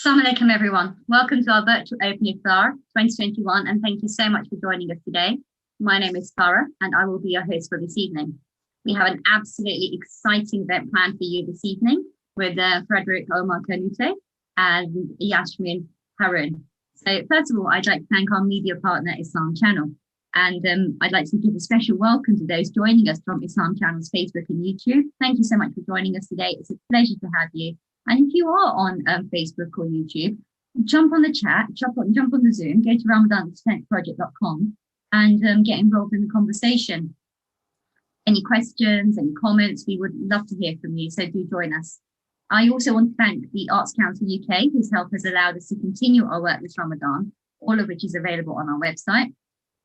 Assalamu alaikum everyone. Welcome to our virtual Open Iftar 2021 and thank you so much for joining us today. My name is Farah and I will be your host for this evening. We have an absolutely exciting event planned for you this evening with Frederick Omar Kanute and Yashman Harun. So first of all, I'd like to thank our media partner Islam Channel, and I'd like to give a special welcome to those joining us from Islam Channel's Facebook and YouTube. Thank you so much for joining us today. It's a pleasure to have you. And if you are on Facebook or YouTube, jump on the chat, jump on the Zoom, go to Ramadan.project.com and get involved in the conversation. Any questions, any comments, we would love to hear from you, so do join us. I also want to thank the Arts Council UK, whose help has allowed us to continue our work this Ramadan, all of which is available on our website.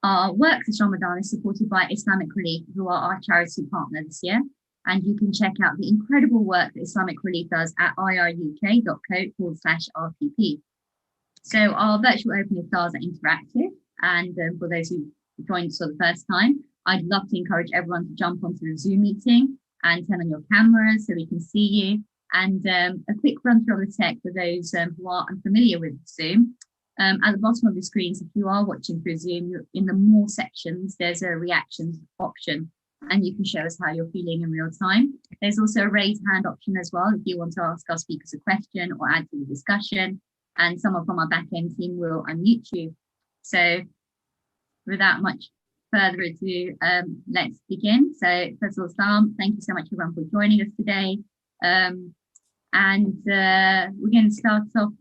Our work this Ramadan is supported by Islamic Relief, who are our charity partner this year. And you can check out the incredible work that Islamic Relief does at iruk.co/RPP. So our virtual open iftars are interactive. And for those who joined us for the first time, I'd love to encourage everyone to jump onto the Zoom meeting and turn on your cameras so we can see you. And a quick run through of the tech for those who are unfamiliar with Zoom. At the bottom of the screens, if you are watching through Zoom, in the more sections, there's a reactions option. And you can show us how you're feeling in real time. There's also a raise hand option as well if you want to ask our speakers a question or add to the discussion, and someone from our back-end team will unmute you. So without much further ado, let's begin. So first of all, Sam, thank you so much everyone for joining us today. We're going to start off.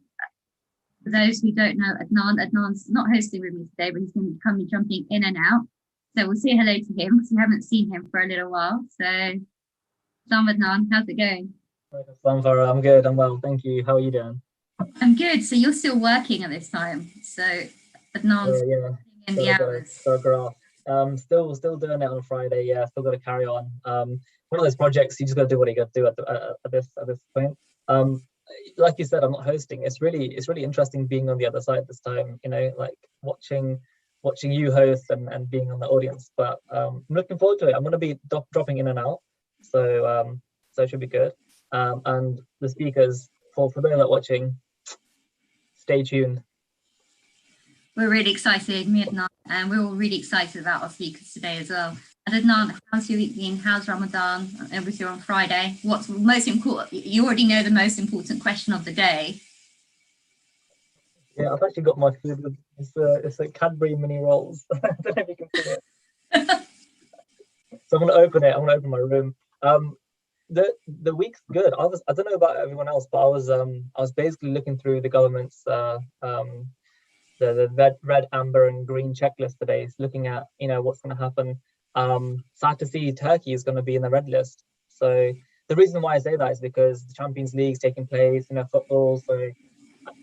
For those who don't know, Adnan's not hosting with me today, but he's going to be jumping in and out. So we'll say hello to him because we haven't seen him for a little while. So, Adnan, how's it going? I'm good. I'm well. Thank you. How are you doing? I'm good. So you're still working at this time. So Adnan's in the hours. Still doing it on Friday. Yeah, still got to carry on. One of those projects you just got to do what you got to do at this point. Like you said, I'm not hosting. It's really interesting being on the other side this time. You know, like watching you host and being on the audience, but I'm looking forward to it. I'm going to be dropping in and out, so it should be good. And the speakers, for those that are watching, stay tuned. We're really excited, me and Adnan, and we're all really excited about our speakers today as well. And Adnan, how's your week been? How's Ramadan? Obviously on Friday. What's most important? You already know the most important question of the day. Yeah, I've actually got my food. It's a Cadbury mini rolls. I don't know if you can see it. So I'm gonna open it. I'm gonna open my room. The week's good. I don't know about everyone else, but I was basically looking through the government's the red, amber, and green checklist today, looking at what's gonna happen. Sad to see Turkey is gonna be in the red list. So the reason why I say that is because the Champions League's taking place, football. So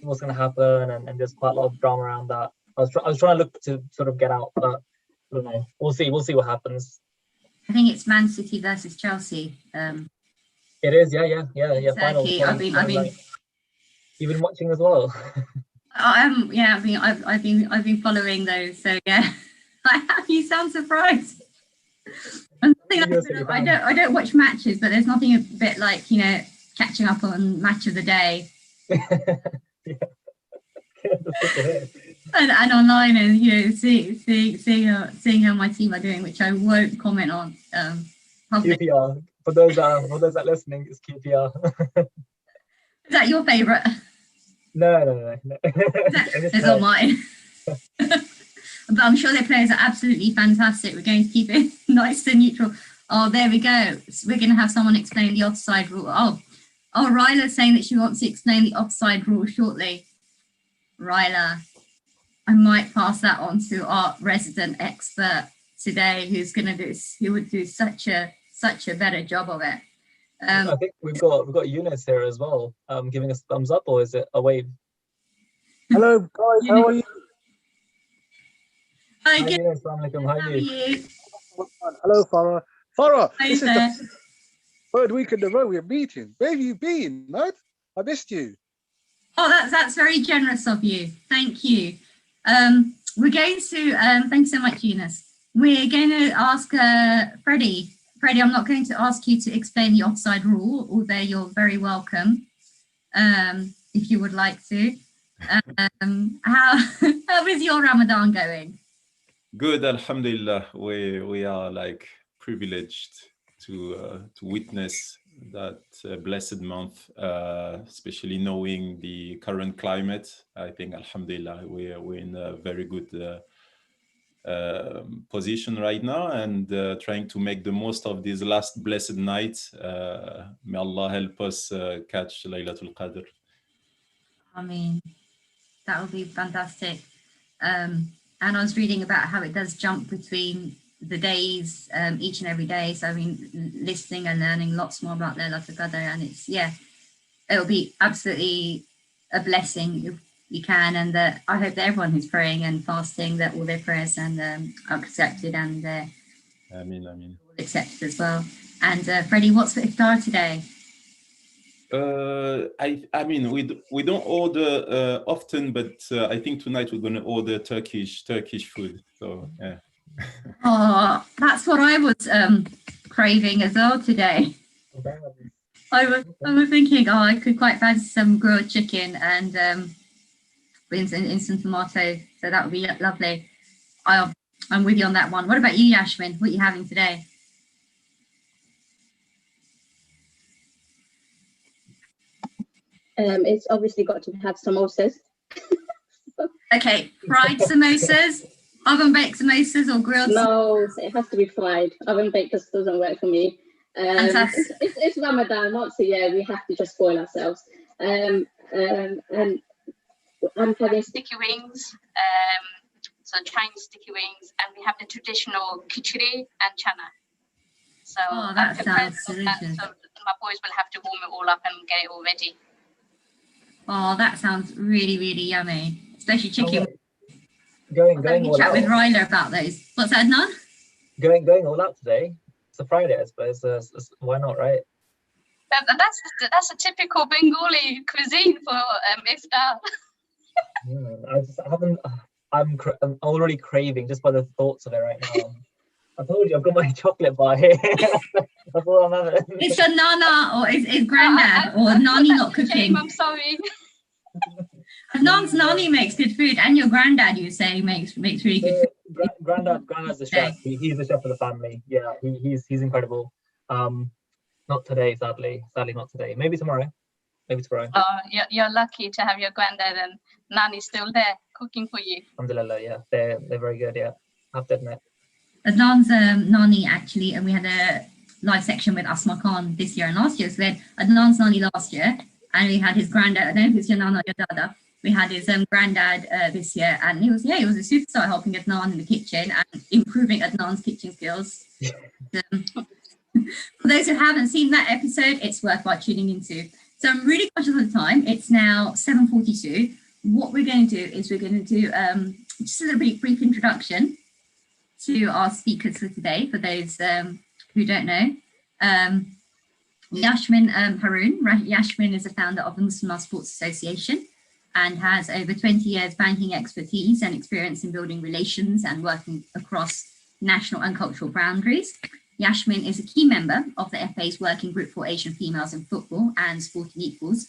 what's going to happen, and there's quite a lot of drama around that. I was trying to look to sort of get out, but I don't know. We'll see what happens. I think it's Man City versus Chelsea. It is, yeah. Turkey. I've been. You've been watching as well. I've been following those. So yeah, you sound surprised. I don't watch matches, but there's nothing a bit like catching up on match of the day. and online and seeing how my team are doing, which I won't comment on. QPR, for those that are listening, it's QPR. Is that your favourite? No. It's not mine. But I'm sure their players are absolutely fantastic. We're going to keep it nice and neutral. Oh, there we go. So we're going to have someone explain the offside rule. Oh, Ryla's saying that she wants to explain the offside rule shortly. Ryla, I might pass that on to our resident expert today, who would do such a better job of it. I think we've got Eunice here as well, giving us a thumbs up, or is it a wave? Hello, guys. How are you? Hi, Hi good. Eunice, assalamu alaikum. How How are are you? you? Hello, Farah. Farah, Hi this is there. the third week in a row we're meeting. Where have you been, mate? I missed you. Oh, that's very generous of you. Thank you. We're going to thanks so much, Eunice. We're going to ask Freddie. Freddie, I'm not going to ask you to explain the offside rule, although you're very welcome if you would like to. How is your Ramadan going? Good, Alhamdulillah. We are like privileged to witness that blessed month, especially knowing the current climate. I think Alhamdulillah we're in a very good position right now, and trying to make the most of this last blessed night. May Allah help us catch Laylatul Qadr. I mean, that would be fantastic. And I was reading about how it does jump between the days each and every day. So I mean, listening and learning lots more about Laylatul Qadr, and it'll be absolutely a blessing if you can. And I hope that everyone who's praying and fasting, that all their prayers and are accepted, and Ameen. accepted as well. And Freddie, what's for iftar today? I mean we don't order often, but I think tonight we're going to order Turkish food. So yeah. Oh, that's what I was craving as well today. I was thinking, I could quite fancy some grilled chicken and instant tomato. So that would be lovely. I'm with you on that one. What about you, Yashman? What are you having today? It's obviously got to have samosas. Okay, fried samosas, oven baked samosas, or grilled? No, it has to be fried. Oven baked just doesn't work for me. It's Ramadan, once a year we have to just spoil ourselves. And I'm having sticky wings, so Chinese sticky wings, and we have the traditional khichdi and chana. So that sounds delicious. So my boys will have to warm it all up and get it all ready. Oh, that sounds really, really yummy, especially chicken. Going all chat out. with Ryla about those. What's that, Nan? Going all out today. It's a Friday, I suppose. Why not, right? That's a typical Bengali cuisine for iftar. I'm already craving just by the thoughts of it right now. I told you I've got my chocolate bar here. That's all I'm having. It's your nana or is granddad or Nani not cooking? I'm sorry. Nan's Nani makes good food, and your granddad, you say, makes really good food. Granddad's the chef. He's the chef of the family. Yeah, he's incredible. Not today, sadly. Sadly, not today. Maybe tomorrow. Oh, you're lucky to have your granddad and Nani still there cooking for you. Alhamdulillah, yeah, they're very good. Yeah, I have to admit. Adnan's Nani, actually, and we had a live section with Asma Khan this year and last year. So we had Adnan's Nani last year, and we had his granddad. I don't know if it's your Nana or your Dada. We had his granddad this year, and he was a superstar, helping Adnan in the kitchen and improving Adnan's kitchen skills. For those who haven't seen that episode, it's worthwhile tuning into. So I'm really conscious of the time. It's now 7:42. What we're going to do is we're going to do just a little brief introduction to our speakers for today, for those who don't know. Yashman Haroon. Yashman is the founder of the Muslim Sports Association and has over 20 years banking expertise and experience in building relations and working across national and cultural boundaries. Yashman is a key member of the FA's working group for Asian females in football and Sporting Equals.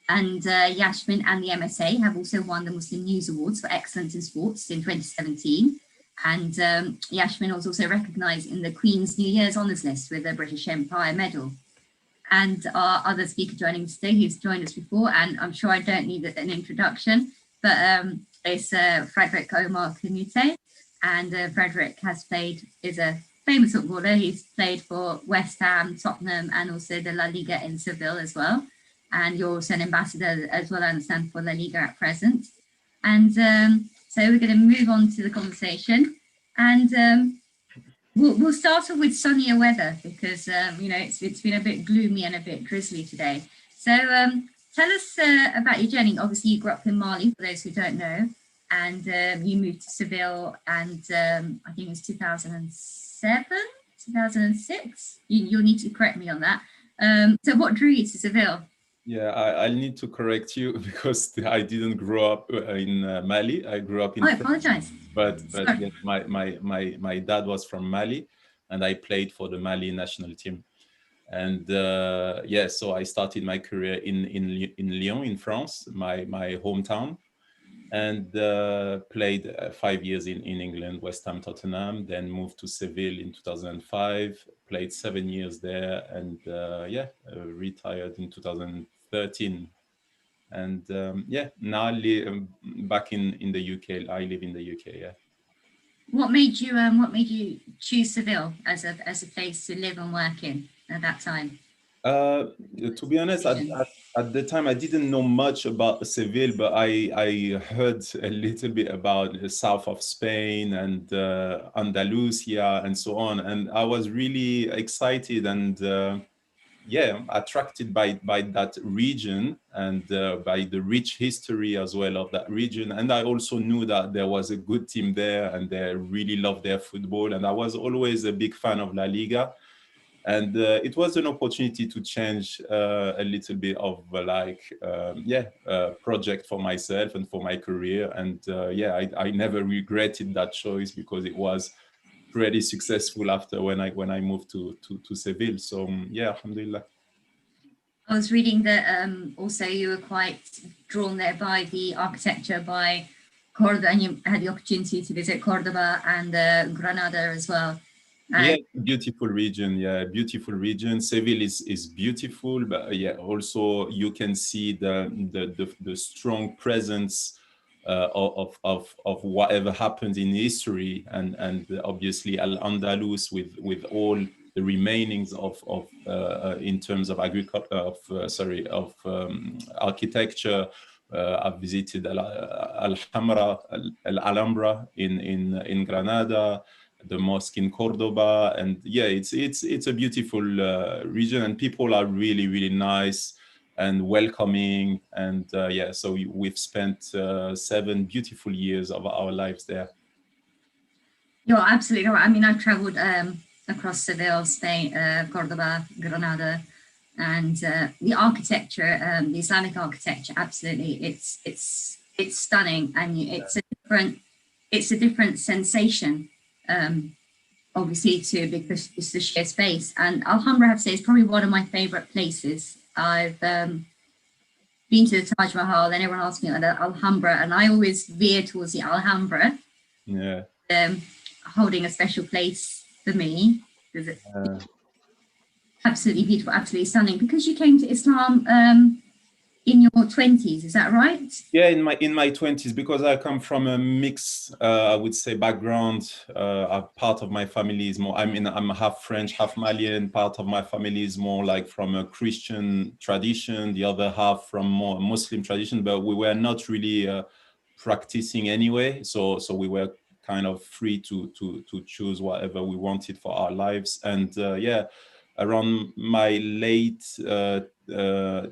And Yashman and the MSA have also won the Muslim News Awards for Excellence in Sports in 2017. And Yashman was also recognised in the Queen's New Year's Honours List with the British Empire Medal. And our other speaker joining us today, who's joined us before, and I'm sure I don't need an introduction, but it's Frederick Omar Canute. And Frederick is a famous footballer. He's played for West Ham, Tottenham, and also the La Liga in Seville as well. And you're also an ambassador as well, I understand, for La Liga at present. And so we're going to move on to the conversation. And We'll start off with sunnier weather because it's been a bit gloomy and a bit drizzly today. So tell us about your journey. Obviously, you grew up in Mali, for those who don't know, and you moved to Seville, and I think it was 2007, 2006. You'll need to correct me on that. So what drew you to Seville? Yeah, I'll need to correct you because I didn't grow up in Mali. I grew up in I apologize. But yes, my dad was from Mali, and I played for the Mali national team. And so I started my career in Lyon, in France, my hometown, and played 5 years in England, West Ham, Tottenham, then moved to Seville in 2005, played 7 years there, and retired in 2013. And now I live back in the UK. I live in the UK. Yeah. What made you choose Seville as a place to live and work in at that time? To be honest, at the time I didn't know much about Seville, but I heard a little bit about the south of Spain and Andalusia and so on, and I was really excited and attracted by that region and by the rich history as well of that region. And I also knew that there was a good team there and they really loved their football, and I was always a big fan of La Liga. And it was an opportunity to change a little bit of project for myself and for my career. And I never regretted that choice because it was pretty successful after when I moved to Seville. So alhamdulillah. I was reading that also you were quite drawn there by the architecture by Cordoba, and you had the opportunity to visit Cordoba and Granada as well. Beautiful region. Yeah, beautiful region. Seville is beautiful, but also you can see the strong presence of whatever happened in history, and obviously Al-Andalus with all the remainings of in terms of architecture. I've visited Alhambra in Granada, the mosque in Cordoba, and it's a beautiful region, and people are really, really nice and welcoming, and so we've spent 7 beautiful years of our lives there. You're absolutely right. I mean, I've traveled across Seville, Spain, Cordoba, Granada, and the architecture, the Islamic architecture, absolutely, it's stunning, and it's a different sensation. Obviously too, because it's the sheer space. And Alhambra, I have to say, is probably one of my favorite places. I've been to the Taj Mahal, and everyone asks me about Alhambra, and I always veer towards the Alhambra. Yeah. Holding a special place for me because it's absolutely beautiful, absolutely stunning. Because you came to Islam in your 20s, is that right? Yeah, in my 20s, because I come from a mixed, I would say, background. Part of my family is more, I'm half French, half Malian. Part of my family is more like from a Christian tradition, the other half from more Muslim tradition, but we were not really practicing anyway. So we were kind of free to choose whatever we wanted for our lives. And around my late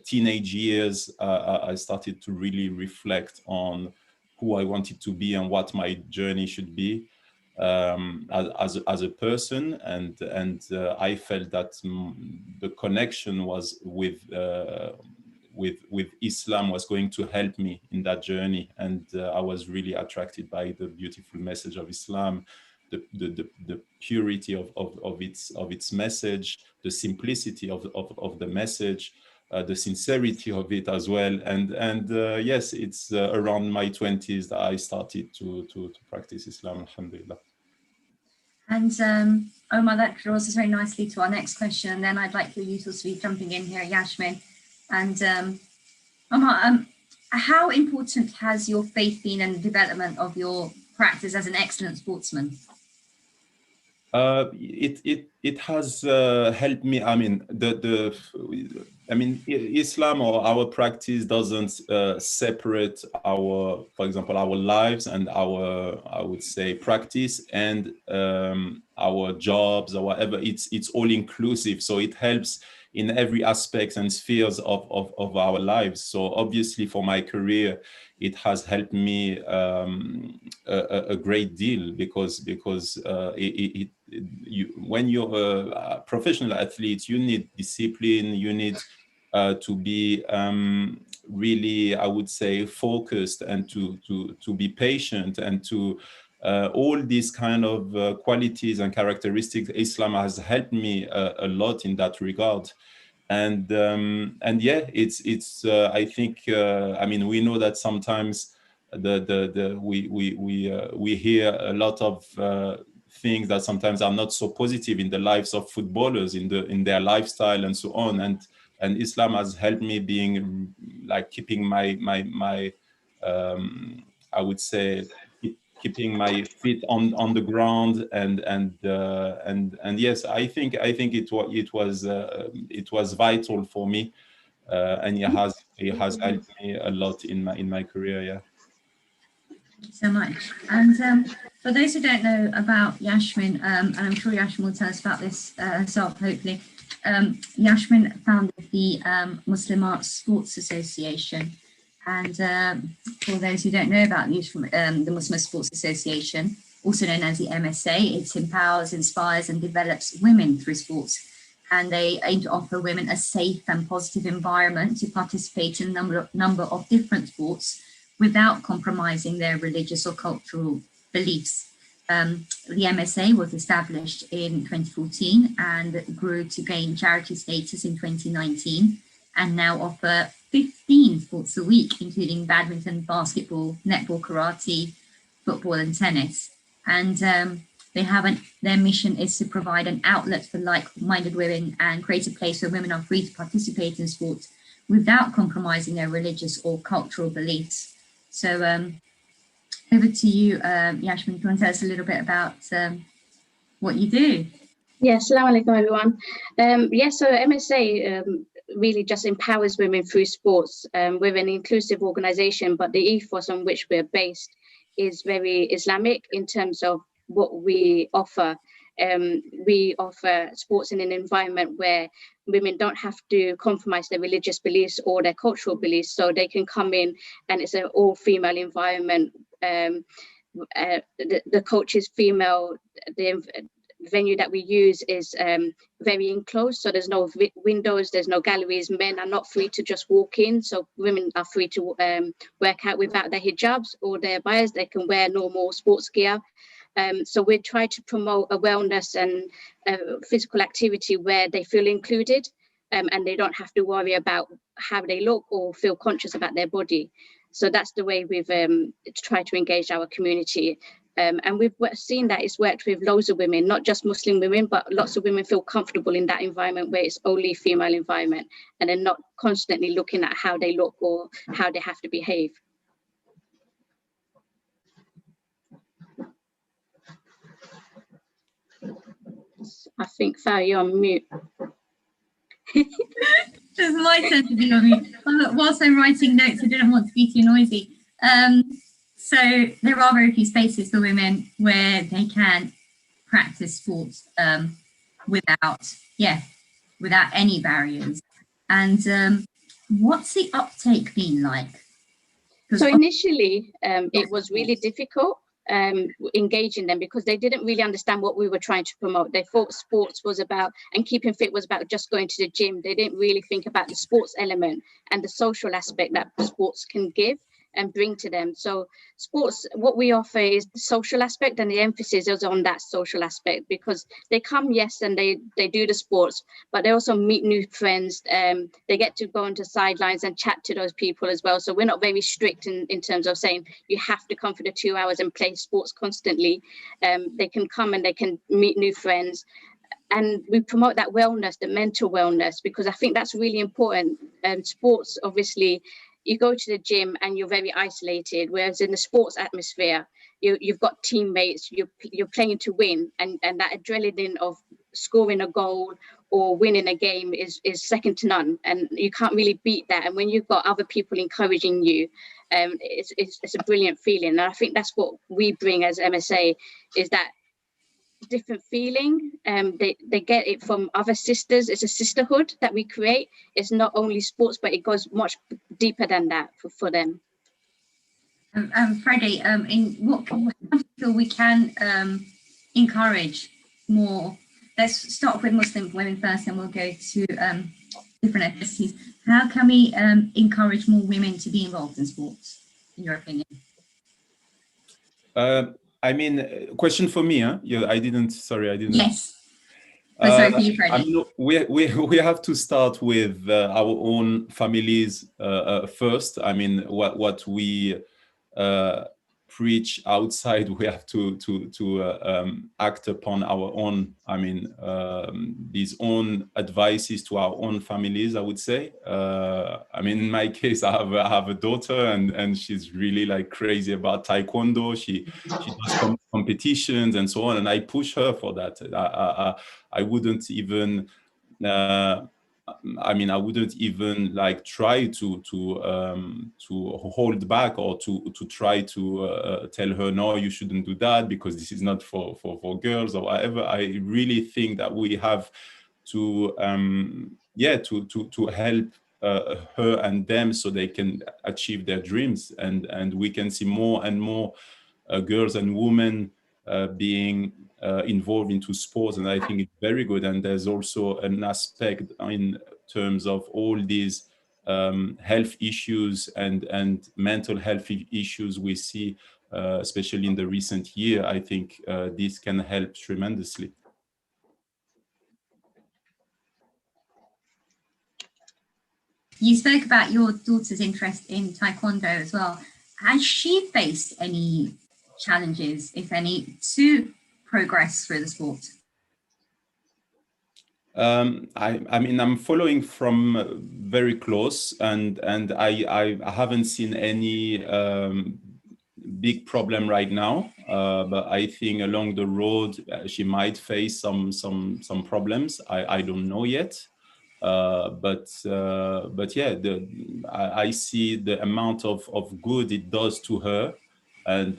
teenage years, I started to really reflect on who I wanted to be and what my journey should be as a person, and I felt that the connection was with Islam was going to help me in that journey, and I was really attracted by the beautiful message of Islam, the purity of its message, the simplicity of the message, the sincerity of it as well, and yes, it's around my 20s that I started to practice Islam, alhamdulillah. And Omar, that draws us very nicely to our next question, and then I'd like for you to be jumping in here, Yashman. And Omar, how important has your faith been in the development of your practice as an excellent sportsman? It has helped me. I mean, Islam or our practice doesn't separate our, for example, our lives and our, I would say, practice and our jobs or whatever. It's all inclusive, so it helps in every aspect and spheres of our lives. So obviously, for my career, it has helped me a great deal because when you're a professional athlete, you need discipline, you need to be really, I would say, focused, and to be patient, and to all these kind of qualities and characteristics. Islam has helped me a lot in that regard. And yeah, it's I think I mean, we know that sometimes we hear a lot of things that sometimes are not so positive in the lives of footballers, in their lifestyle and so on, and Islam has helped me being like keeping my I would say keeping my feet on the ground, and yes, I think it was vital for me, and it has helped me a lot in my career. Yeah. Thank you so much. And for those who don't know about Yashman, and I'm sure Yashman will tell us about this herself, hopefully, Yashman founded the Muslim Arts Sports Association. And for those who don't know about the Muslim Sports Association, also known as the MSA, it empowers, inspires and develops women through sports. And they aim to offer women a safe and positive environment to participate in a number of different sports without compromising their religious or cultural beliefs. The MSA was established in 2014 and grew to gain charity status in 2019, and now offer 15 sports a week, including badminton, basketball, netball, karate, football and tennis. And their mission is to provide an outlet for like-minded women and create a place where women are free to participate in sports without compromising their religious or cultural beliefs. So over to you, Yashman. Do you want to tell us a little bit about what you do? Yes, assalamu alaikum everyone. So MSA really just empowers women through sports. We're an inclusive organization, but the ethos on which we're based is very Islamic in terms of what we offer. We offer sports in an environment where women don't have to compromise their religious beliefs or their cultural beliefs, so they can come in and it's an all-female environment. The coach is female. The venue that we use is very enclosed, so there's no windows, there's no galleries. Men are not free to just walk in, so women are free to work out without their hijabs or their bias. They can wear normal sports gear. So we try to promote a wellness and physical activity where they feel included, and they don't have to worry about how they look or feel conscious about their body. So that's the way we've tried to engage our community. And we've seen that it's worked with loads of women, not just Muslim women, but lots of women feel comfortable in that environment where it's only female environment, and they're not constantly looking at how they look or how they have to behave. I think, Farah, you're on mute. It's my turn to be on mute. Whilst I'm writing notes, I didn't want to be too noisy. So there are very few spaces for women where they can practice sports without any barriers. And what's the uptake been like? So initially, it was really difficult engaging them because they didn't really understand what we were trying to promote. They thought sports was about, and keeping fit was about just going to the gym. They didn't really think about the sports element and the social aspect that sports can give and bring to them. So sports, what we offer is the social aspect, and the emphasis is on that social aspect, because they come, yes, and they do the sports, but they also meet new friends. They get to go onto sidelines and chat to those people as well. So we're not very strict in terms of saying you have to come for the 2 hours and play sports constantly. They can come and they can meet new friends. And we promote that wellness, the mental wellness, because I think that's really important. Sports, obviously, you go to the gym and you're very isolated, whereas in the sports atmosphere, you've got teammates, you're playing to win, and that adrenaline of scoring a goal or winning a game is second to none, and you can't really beat that. And when you've got other people encouraging you, it's a brilliant feeling. And I think that's what we bring as MSA, is that different feeling. They get it from other sisters. It's a sisterhood that we create. It's not only sports, but it goes much deeper than that for them. Freddie, in what how do you feel we can encourage more? Let's start with Muslim women first, and we'll go to different ethnicities. How can we encourage more women to be involved in sports, in your opinion? I mean, question for me, huh? Yeah, I didn't. Yes. Sorry for you, Freddie. I mean, we have to start with our own families first. I mean, what we preach outside, we have to act upon our own. I mean, these own advices to our own families, I would say. I mean, in my case, I have a daughter, and she's really like crazy about taekwondo. She does competitions and so on, and I push her for that. I wouldn't even. I mean, I wouldn't even like try to hold back, or to try to tell her, no, you shouldn't do that because this is not for girls or whatever. I really think that we have to to help her and them so they can achieve their dreams, and we can see more and more girls and women being involved into sports, and I think it's very good. And there's also an aspect in terms of all these health issues and mental health issues we see, especially in the recent year. I think this can help tremendously. You spoke about your daughter's interest in taekwondo as well. Has she faced any challenges, if any, to progress through the sport? I mean, I'm following from very close, and I haven't seen any big problem right now. But I think along the road she might face some problems. I don't know yet. But yeah, I see the amount of good it does to her, and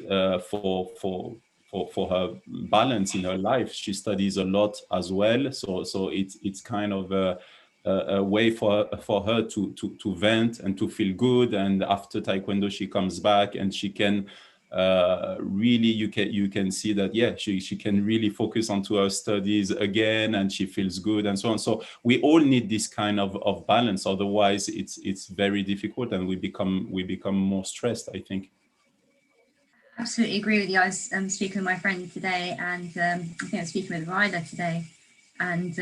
for her balance in her life. She studies a lot as well, so it's kind of a way for her to vent and to feel good. And after taekwondo, she comes back and she can really, you can see that, yeah, she can really focus onto her studies again, and she feels good and so on. So we all need this kind of balance, otherwise it's very difficult, and we become more stressed, I think. Absolutely agree with you. I was speaking with my friend today, and I think I was speaking with Ryder today, and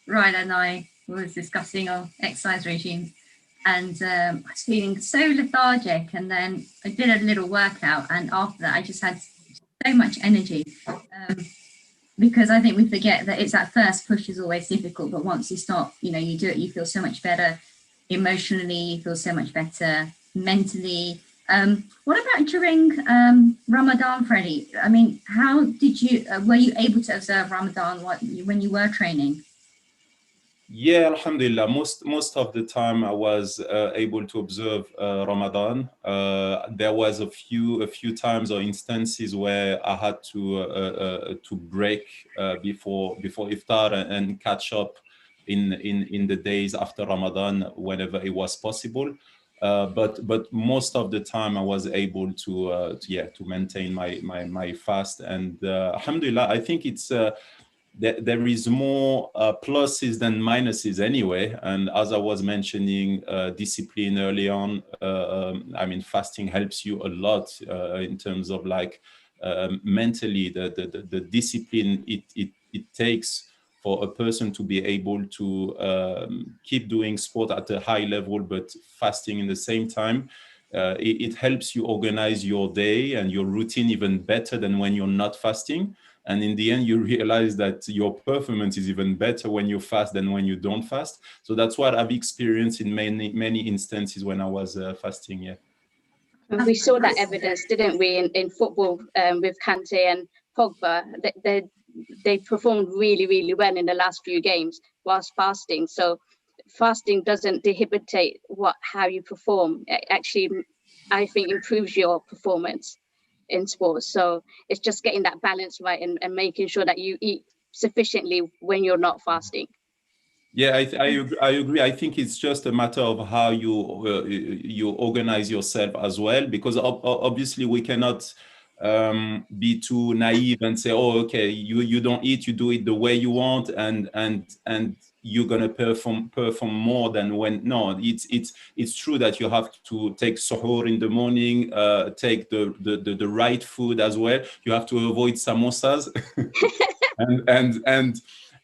Ryder and I was discussing our exercise regime, and I was feeling so lethargic, and then I did a little workout, and after that I just had so much energy, because I think we forget that it's that first push is always difficult, but once you start, you do it, you feel so much better emotionally, you feel so much better mentally. What about during Ramadan, Freddie? I mean, how did you, were you able to observe Ramadan when you were training? Yeah, alhamdulillah. Most of the time I was able to observe Ramadan. There was a few times or instances where I had to break before iftar and catch up in the days after Ramadan whenever it was possible. But most of the time I was able to maintain my fast, and alhamdulillah, I think it's there is more pluses than minuses anyway. And as I was mentioning, discipline early on, I mean, fasting helps you a lot in terms of like mentally the discipline it takes for a person to be able to keep doing sport at a high level, but fasting in the same time. It helps you organize your day and your routine even better than when you're not fasting. And in the end, you realize that your performance is even better when you fast than when you don't fast. So that's what I've experienced in many instances when I was fasting. Yeah. And we saw that evidence, didn't we, in football with Kante and Pogba. They performed really, really well in the last few games whilst fasting. So fasting doesn't debilitate how you perform. It actually, I think, improves your performance in sports. So it's just getting that balance right and making sure that you eat sufficiently when you're not fasting. Yeah, I agree. I think it's just a matter of how you organize yourself as well, because obviously we cannot be too naive and say, oh, okay, you don't eat, you do it the way you want, and you're gonna perform more than when. No, it's true that you have to take suhoor in the morning, take the right food as well. You have to avoid samosas,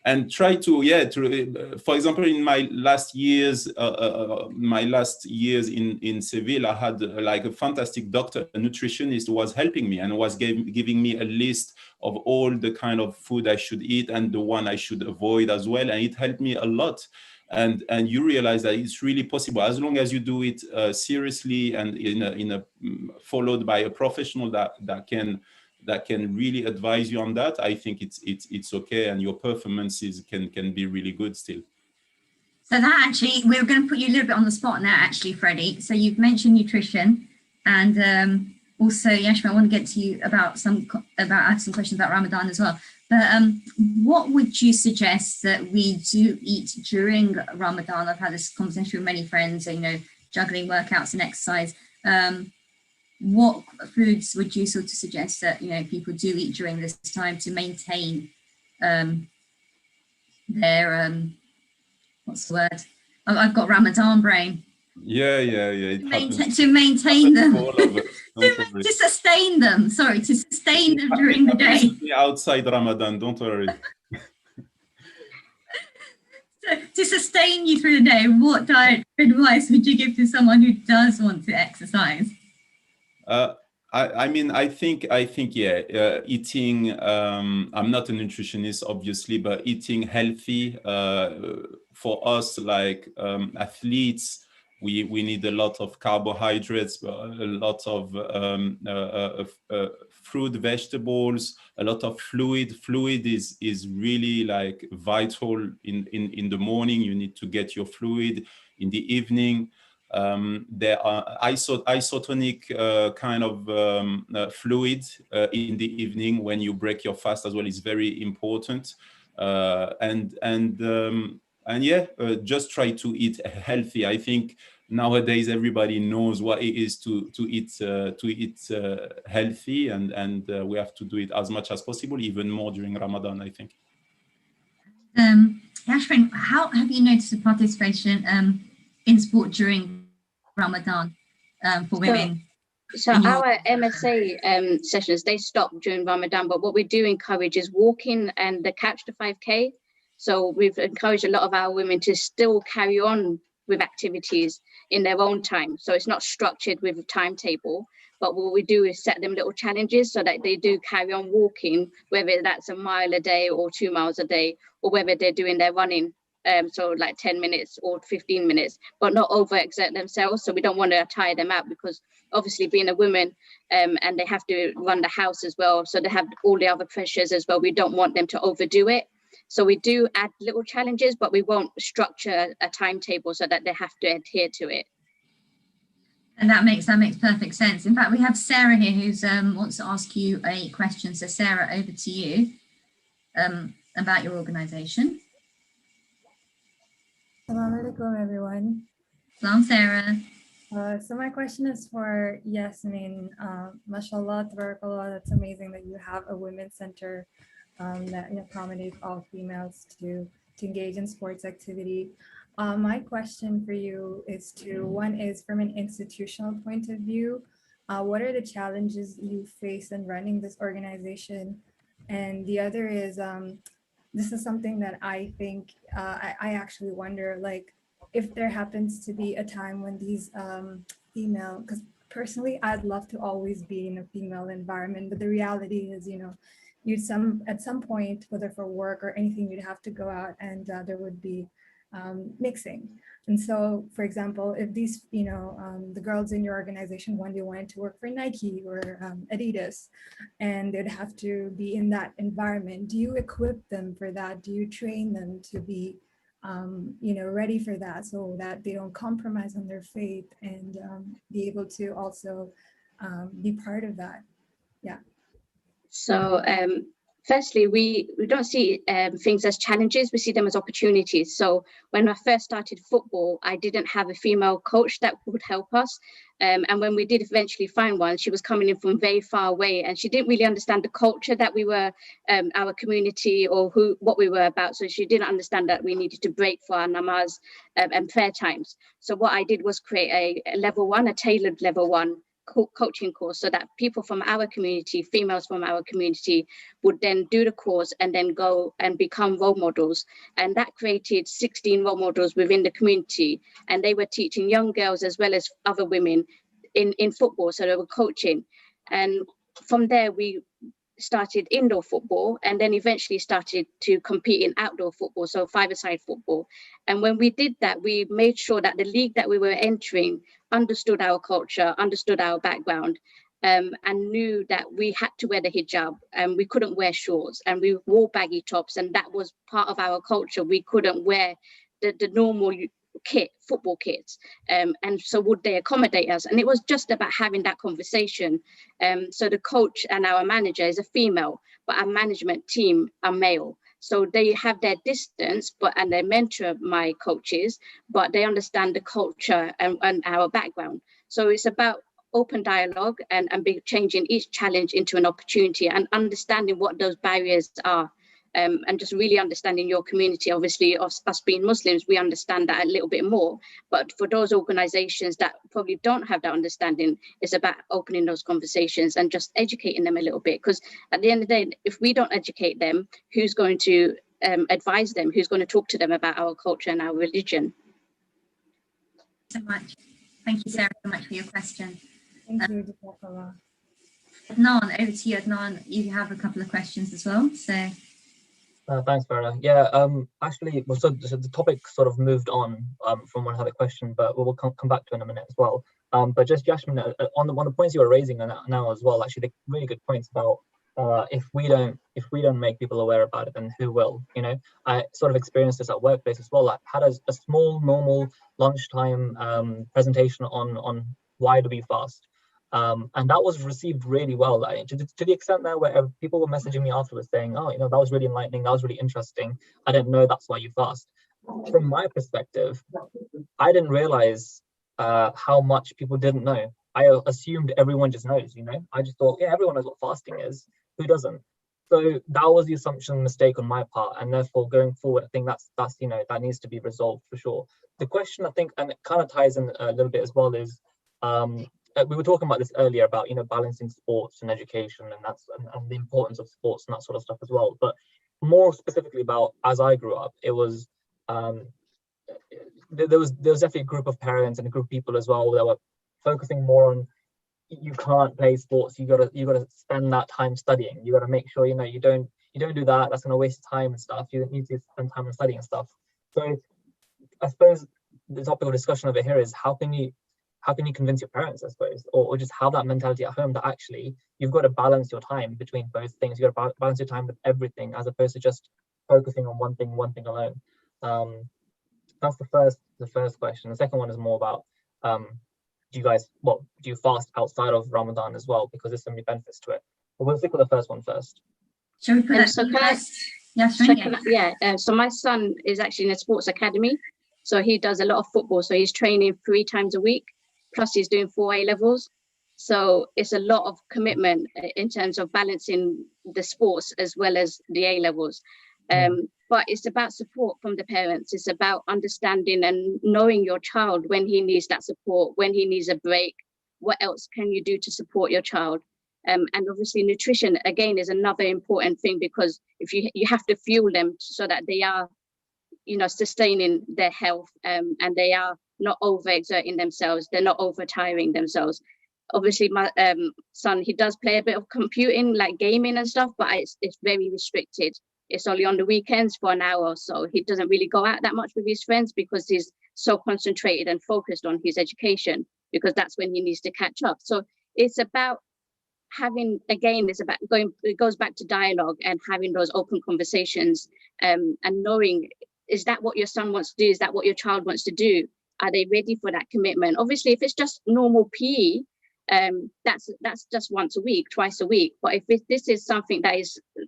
and try to for example, in my last years in Seville, I had like a fantastic doctor, a nutritionist, who was helping me and was giving me a list of all the kind of food I should eat and the one I should avoid as well, and it helped me a lot. And you realize that it's really possible, as long as you do it seriously and in a followed by a professional that can really advise you on that. I think it's okay, and your performances can be really good still. So that actually, we're going to put you a little bit on the spot now, actually, Freddie. So you've mentioned nutrition, and also, Yashman, I want to get to you about ask some questions about Ramadan as well. But what would you suggest that we do eat during Ramadan? I've had this conversation with many friends, juggling workouts and exercise. What foods would you sort of suggest that people do eat during this time to maintain their what's the word? I've got Ramadan brain. Yeah. To maintain them. To sustain them. Sorry, to sustain them during the day. Outside Ramadan, don't worry. So, to sustain you through the day, what diet advice would you give to someone who does want to exercise? I think eating. I'm not a nutritionist, obviously, but eating healthy for us, like athletes, we need a lot of carbohydrates, a lot of fruit, vegetables, a lot of fluid. Fluid is really like vital in the morning. You need to get your fluid. In the evening, there are isotonic kind of fluid in the evening when you break your fast as well is very important. Just try to eat healthy. I think nowadays everybody knows what it is to eat healthy, and we have to do it as much as possible, even more during Ramadan, I think. Yashman, how have you noticed the participation in sport during Ramadan for women? So our MSA sessions, they stop during Ramadan, but what we do encourage is walking and the Catch the 5K. So we've encouraged a lot of our women to still carry on with activities in their own time. So it's not structured with a timetable, but what we do is set them little challenges so that they do carry on walking, whether that's a mile a day or 2 miles a day, or whether they're doing their running. So like 10 minutes or 15 minutes, but not overexert themselves. So we don't want to tire them out, because obviously being a woman and they have to run the house as well. So they have all the other pressures as well. We don't want them to overdo it. So we do add little challenges, but we won't structure a timetable so that they have to adhere to it. And that makes perfect sense. In fact, we have Sarah here who's wants to ask you a question. So Sarah, over to you about your organisation. Assalamu alaikum, everyone. Salam, Sarah. So my question is for Yasmin. Mashallah, tabarakallah, that's amazing that you have a women's center that accommodates all females to engage in sports activity. My question for you is one is from an institutional point of view, what are the challenges you face in running this organization? And the other is, this is something that I think, I actually wonder, like, if there happens to be a time when these female, because personally, I'd love to always be in a female environment, but the reality is, at some point, whether for work or anything, you'd have to go out and there would be mixing. And so, for example, if these, the girls in your organization, one day wanted to work for Nike or Adidas, and they'd have to be in that environment, do you equip them for that? Do you train them to be, ready for that, so that they don't compromise on their faith and be able to also be part of that? Yeah. So firstly, we don't see things as challenges, we see them as opportunities. So when I first started football, I didn't have a female coach that would help us. And when we did eventually find one, she was coming in from very far away, and she didn't really understand the culture that we were, our community, or what we were about. So she didn't understand that we needed to break for our namaz and prayer times. So what I did was create a level 1, a tailored level 1 coaching course, so that people from our community, females from our community, would then do the course and then go and become role models. And that created 16 role models within the community, and they were teaching young girls as well as other women in football, so they were coaching. And from there we started indoor football, and then eventually started to compete in outdoor football, so five-a-side football. And when we did that, we made sure that the league that we were entering understood our culture, understood our background, and knew that we had to wear the hijab, and we couldn't wear shorts, and we wore baggy tops, and that was part of our culture. We couldn't wear the normal football kits, and so would they accommodate us? And it was just about having that conversation. So the coach and our manager is a female, but our management team are male, so they have their distance, and they mentor my coaches, but they understand the culture and our background. So it's about open dialogue and changing each challenge into an opportunity, and understanding what those barriers are. And just really understanding your community. Obviously, us being Muslims, we understand that a little bit more. But for those organizations that probably don't have that understanding, it's about opening those conversations and just educating them a little bit. Because at the end of the day, if we don't educate them, who's going to advise them? Who's going to talk to them about our culture and our religion? So much. Thank you, Sarah, so much for your question. Thank you, Jazakallah. Adnan, over to you. Adnan, you have a couple of questions as well. So. Thanks, Farah. Yeah, actually, so the topic sort of moved on from one other question, but we'll come back to it in a minute as well. But just Yashman, on the points you were raising now as well, actually, they're really good points about if we don't make people aware about it, then who will? I sort of experienced this at workplace as well. I had a small normal lunchtime presentation on why do we fast. And that was received really well, to the extent there where people were messaging me afterwards saying, oh, that was really enlightening, that was really interesting, I didn't know that's why you fast. From my perspective, I didn't realize how much people didn't know. I assumed everyone just knows, I just thought, yeah, everyone knows what fasting is, who doesn't? So that was the assumption mistake on my part, and therefore going forward, I think that's that needs to be resolved for sure. The question, I think, and it kind of ties in a little bit as well, is we were talking about this earlier about balancing sports and education, and the importance of sports and that sort of stuff as well. But more specifically about as I grew up, it was there was definitely a group of parents and a group of people as well that were focusing more on, you can't play sports, you gotta spend that time studying, you gotta make sure you don't do that, that's gonna waste time and stuff, you need to spend time on studying and stuff. So I suppose the topic of discussion over here is how can you convince your parents, I suppose, or just have that mentality at home that actually you've got to balance your time between both things. You've got to balance your time with everything as opposed to just focusing on one thing alone. That's the first question. The second one is more about do you fast outside of Ramadan as well, because there's so many benefits to it. But we'll stick with the first one first. Shall we put that first? Yes, so my son is actually in a sports academy, so he does a lot of football, so he's training 3 times a week, plus he's doing 4 A levels. So it's a lot of commitment in terms of balancing the sports as well as the A levels. But it's about support from the parents. It's about understanding and knowing your child when he needs that support, when he needs a break. What else can you do to support your child? And obviously nutrition, again, is another important thing, because if you have to fuel them so that they are, sustaining their health, and they are not overexerting themselves, they're not over-tiring themselves. Obviously, my son, he does play a bit of computing, like gaming and stuff, but it's very restricted. It's only on the weekends for an hour or so. He doesn't really go out that much with his friends because he's so concentrated and focused on his education, because that's when he needs to catch up. So it's about having, again, it goes back to dialogue and having those open conversations, and knowing, is that what your son wants to do? Is that what your child wants to do? Are they ready for that commitment? Obviously, if it's just normal PE, that's just once a week, twice a week. But if this is something that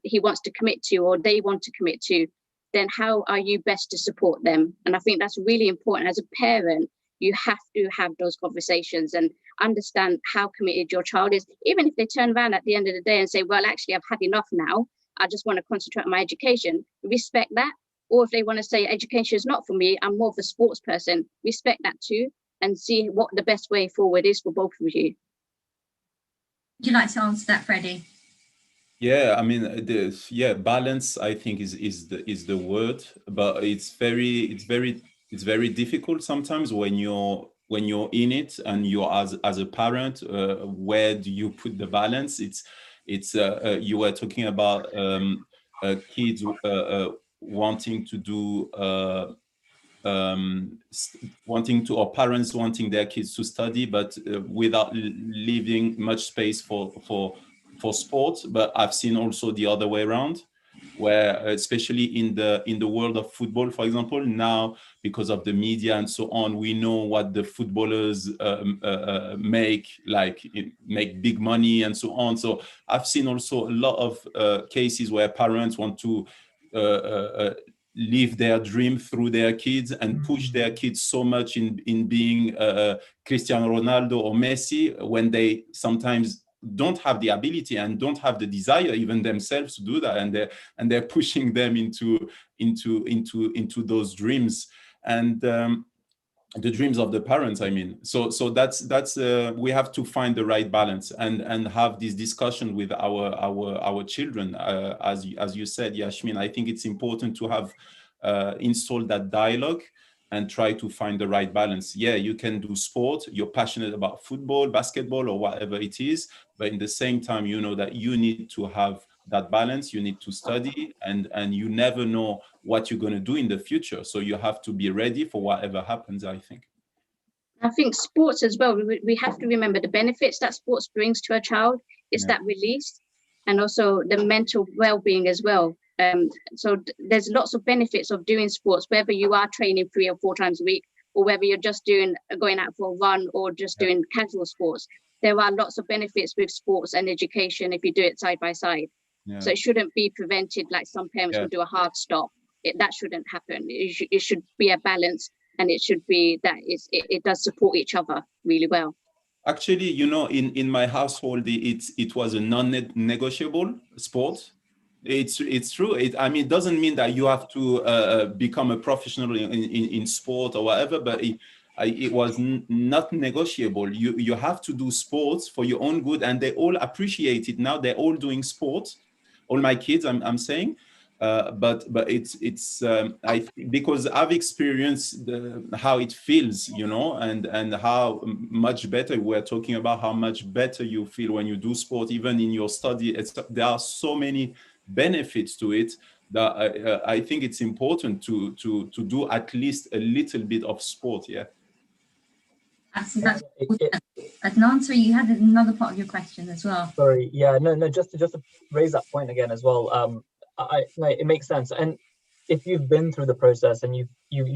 he wants to commit to, or they want to commit to, then how are you best to support them? And I think that's really important. As a parent, you have to have those conversations and understand how committed your child is. Even if they turn around at the end of the day and say, well, actually, I've had enough now, I just want to concentrate on my education, respect that. Or if they want to say education is not for me, I'm more of a sports person, respect that too, and see what the best way forward is for both of you. Would you like to answer that, Freddie? Yeah, I mean, balance, I think is the word, but it's very difficult sometimes when you're in it and you're as a parent. Where do you put the balance? It's you were talking about kids wanting to do or parents wanting their kids to study, but without leaving much space for sports. But I've seen also the other way around, where especially in the world of football, for example, now because of the media and so on, we know what the footballers make big money and so on. So I've seen also a lot of cases where parents want to live their dream through their kids and push their kids so much in being Cristiano Ronaldo or Messi, when they sometimes don't have the ability and don't have the desire even themselves to do that, and they're pushing them into those dreams, and the dreams of the parents, I mean. So that's we have to find the right balance and have this discussion with our children, as you said, Yashmin. I think it's important to have installed that dialogue and try to find the right balance. Yeah, you can do sport, you're passionate about football, basketball, or whatever it is, but in the same time, you know that you need to have that balance. You need to study, and you never know what you're going to do in the future. So you have to be ready for whatever happens, I think. I think sports as well, we have to remember the benefits that sports brings to a child. It's that release, and also the mental well-being as well. So there's lots of benefits of doing sports, whether you are training 3 or 4 times a week, or whether you're just going out for a run, or just doing casual sports. There are lots of benefits with sports and education if you do it side by side. Yeah. So it shouldn't be prevented like some parents will do a hard stop. That shouldn't happen. It should be a balance, and it should be that it does support each other really well. Actually, you know, in my household, it was a non-negotiable sport. It's true. I mean, it doesn't mean that you have to become a professional in sport or whatever, but it was not negotiable. You have to do sports for your own good, and they all appreciate it now. They're all doing sports. All my kids, I'm saying, but it's because I've experienced how it feels, you know, and how much better. We're talking about how much better you feel when you do sport, even in your study. There are so many benefits to it that I think it's important to do at least a little bit of sport. Yeah. Absolutely. As an answer, you had another part of your question as well. Sorry. Yeah. No. Just to raise that point again as well. It makes sense. And if you've been through the process and you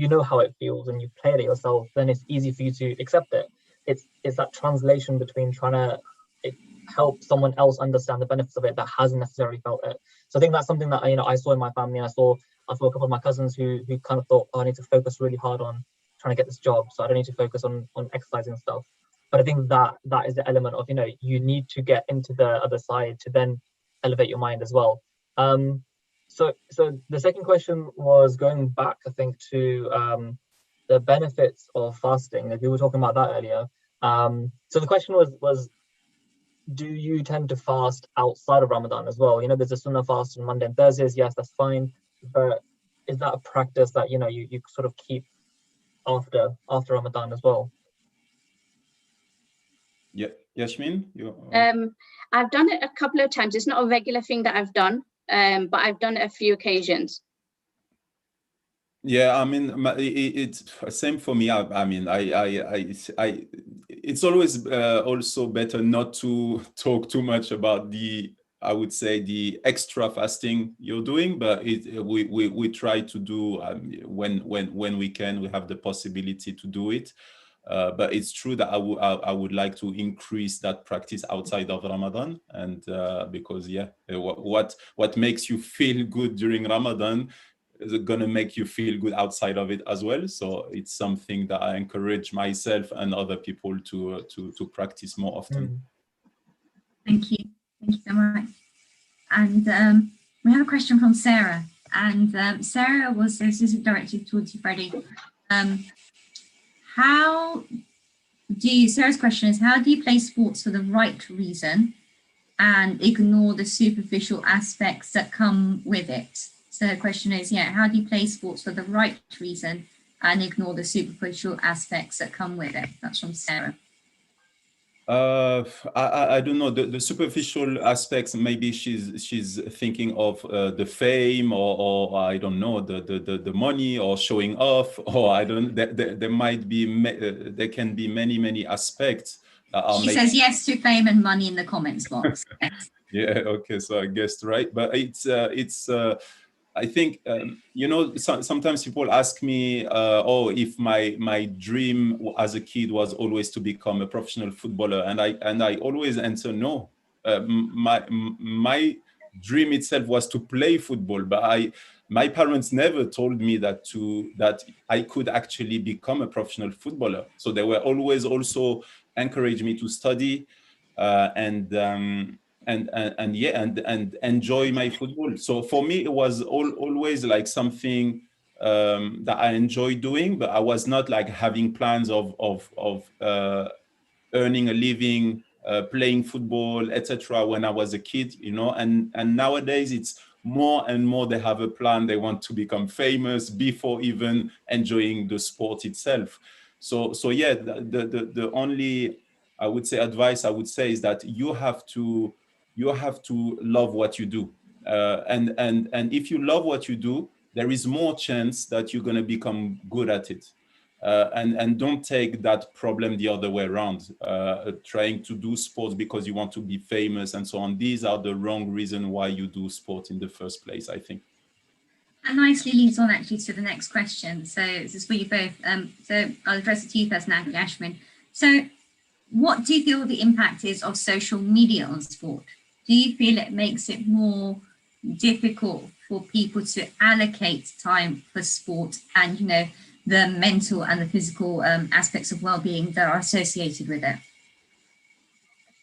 know how it feels and you've played it yourself, then it's easy for you to accept it. It's that translation between trying to help someone else understand the benefits of it that hasn't necessarily felt it. So I think that's something that I saw in my family. I saw a couple of my cousins who kind of thought, I need to focus really hard on trying to get this job, so I don't need to focus on exercising and stuff. But I think that is the element of, you need to get into the other side to then elevate your mind as well. So the second question was going back, I think, to the benefits of fasting. Like we were talking about that earlier. So the question was, do you tend to fast outside of Ramadan as well? There's a Sunnah fast on Monday and Thursdays. Yes, that's fine. But is that a practice that, you sort of keep after Ramadan as well? Yeah, Yashmin, I've done it a couple of times. It's not a regular thing that I've done. but I've done it a few occasions. Yeah, I mean, it's same for me. I mean, it's always also better not to talk too much about I would say the extra fasting you're doing, but we try to do when we can, we have the possibility to do it. But it's true that I would like to increase that practice outside of Ramadan, and because what makes you feel good during Ramadan is going to make you feel good outside of it as well. So it's something that I encourage myself and other people to practice more often. Thank you so much. And we have a question from Sarah, and Sarah this is directed towards you, Freddie. Sarah's question is, how do you play sports for the right reason and ignore the superficial aspects that come with it? So the question is, how do you play sports for the right reason and ignore the superficial aspects that come with it? That's from Sarah. I don't know, the superficial aspects. Maybe she's thinking of the fame, or I don't know, the money, or showing off, or I don't. There might be there can be many aspects. She says yes to fame and money in the comments box. Yeah. Okay. So I guessed right, but it's I think sometimes people ask me, if my dream as a kid was always to become a professional footballer, and I always answer no. My dream itself was to play football, but my parents never told me that I could actually become a professional footballer. So they were always also encourage me to study and enjoy my football. So for me, it was always like something that I enjoy doing, but I was not like having plans of earning a living, playing football, etc. when I was a kid, and nowadays it's more and more they have a plan. They want to become famous before even enjoying the sport itself. So yeah, the only, I would say, advice I would say is that you have to love what you do, and if you love what you do, there is more chance that you're going to become good at it. And don't take that problem the other way around, trying to do sports because you want to be famous and so on. These are the wrong reason why you do sport in the first place, I think. That nicely leads on actually to the next question. So this is for you both. So I'll address it to you first now, Yashman. So what do you feel the impact is of social media on sport? Do you feel it makes it more difficult for people to allocate time for sport and, the mental and the physical aspects of well-being that are associated with it?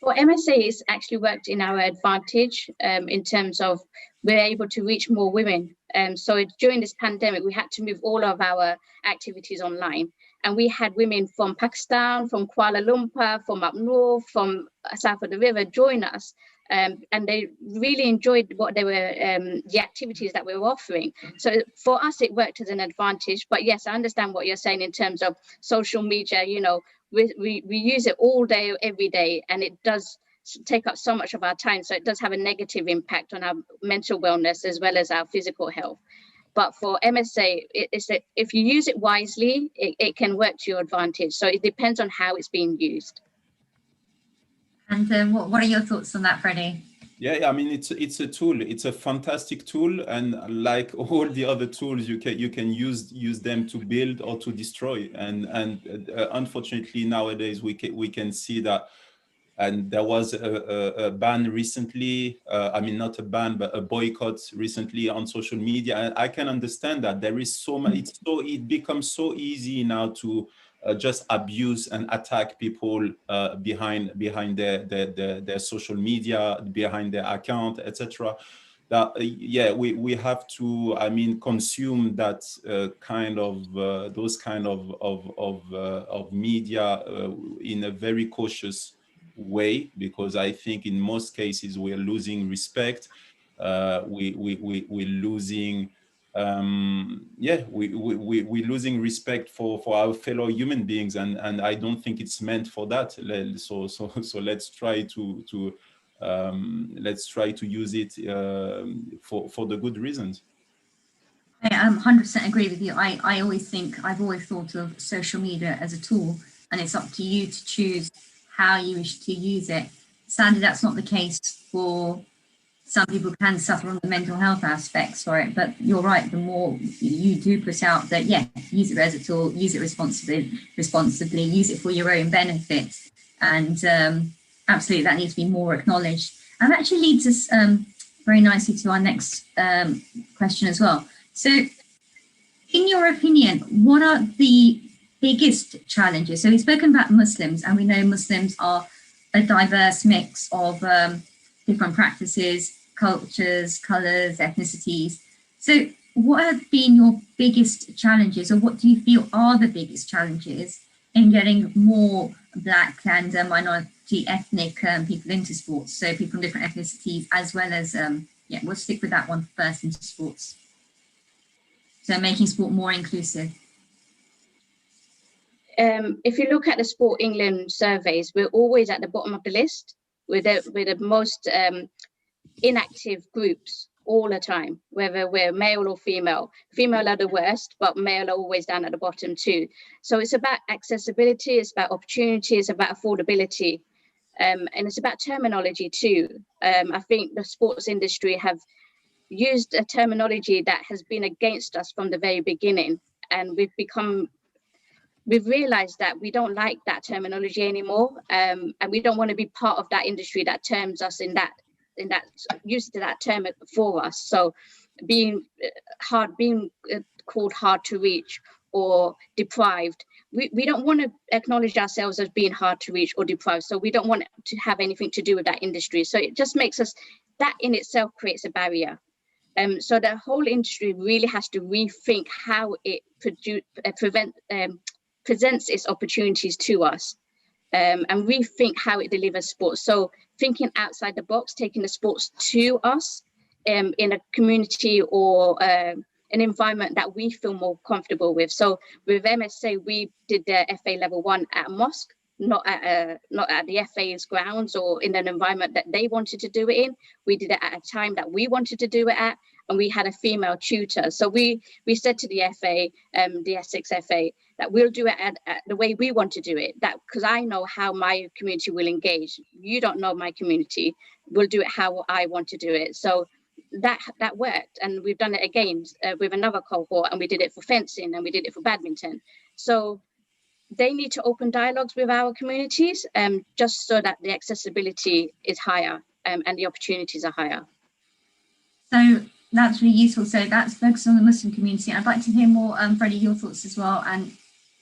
Well, MSA has actually worked in our advantage in terms of we're able to reach more women. So during this pandemic, we had to move all of our activities online. And we had women from Pakistan, from Kuala Lumpur, from up north, from south of the river join us. And they really enjoyed what they were, the activities that we were offering. So for us, it worked as an advantage. But yes, I understand what you're saying in terms of social media. We use it all day, every day, and it does take up so much of our time. So it does have a negative impact on our mental wellness as well as our physical health. But for MSA, if you use it wisely, it can work to your advantage. So it depends on how it's being used. And what are your thoughts on that, Freddie? Yeah, I mean, it's a tool. It's a fantastic tool, and like all the other tools, you can use them to build or to destroy. And unfortunately, nowadays we can see that. And there was a ban recently. I mean, not a ban, but a boycott recently on social media. And I can understand that there is so much. It becomes so easy now to just abuse and attack people behind their social media, behind their account, etc. That we have to, I mean, consume that kind of those kind of media in a very cautious way, because I think in most cases we're losing respect. We're losing we're losing respect for our fellow human beings, and I don't think it's meant for that. So let's try to let's try to use it for the good reasons. I 100% agree with you. I've always thought of social media as a tool, and it's up to you to choose how you wish to use it. Sadly, that's not the case for some people. Can suffer on the mental health aspects for it, but you're right. The more you do put out that, yeah, use it as a tool, use it responsibly, use it for your own benefit, and absolutely that needs to be more acknowledged. And that actually leads us very nicely to our next question as well. So, in your opinion, what are the biggest challenges? So we've spoken about Muslims, and we know Muslims are a diverse mix of different practices, cultures, colours, ethnicities. So what have been your biggest challenges, or what do you feel are the biggest challenges in getting more Black and minority ethnic people into sports? So people from different ethnicities, as well as, we'll stick with that one first, into sports. So making sport more inclusive. If you look at the Sport England surveys, we're always at the bottom of the list with the most inactive groups all the time, whether we're male or female. Female are the worst, but male are always down at the bottom too. So it's about accessibility, it's about opportunity, it's about affordability, and it's about terminology too. I think the sports industry have used a terminology that has been against us from the very beginning, and we've realized that we don't like that terminology anymore, and we don't want to be part of that industry that terms us in that used that term for us. So being called hard to reach or deprived, we don't want to acknowledge ourselves as being hard to reach or deprived, so we don't want to have anything to do with that industry. So it just makes us, that in itself creates a barrier. So the whole industry really has to rethink how it presents its opportunities to us, and rethink how it delivers sports. So thinking outside the box, taking the sports to us in a community or an environment that we feel more comfortable with. So with MSA, we did the FA level 1 at a mosque, not at the FA's grounds or in an environment that they wanted to do it in. We did it at a time that we wanted to do it at, and we had a female tutor. So we said to the FA, the Essex FA, that we'll do it at the way we want to do it, that because I know how my community will engage. You don't know my community. We'll do it how I want to do it. So that worked, and we've done it again with another cohort, and we did it for fencing, and we did it for badminton. So they need to open dialogues with our communities, just so that the accessibility is higher, and the opportunities are higher. So that's really useful. So that's focused on the Muslim community. I'd like to hear more, Freddie, your thoughts as well, and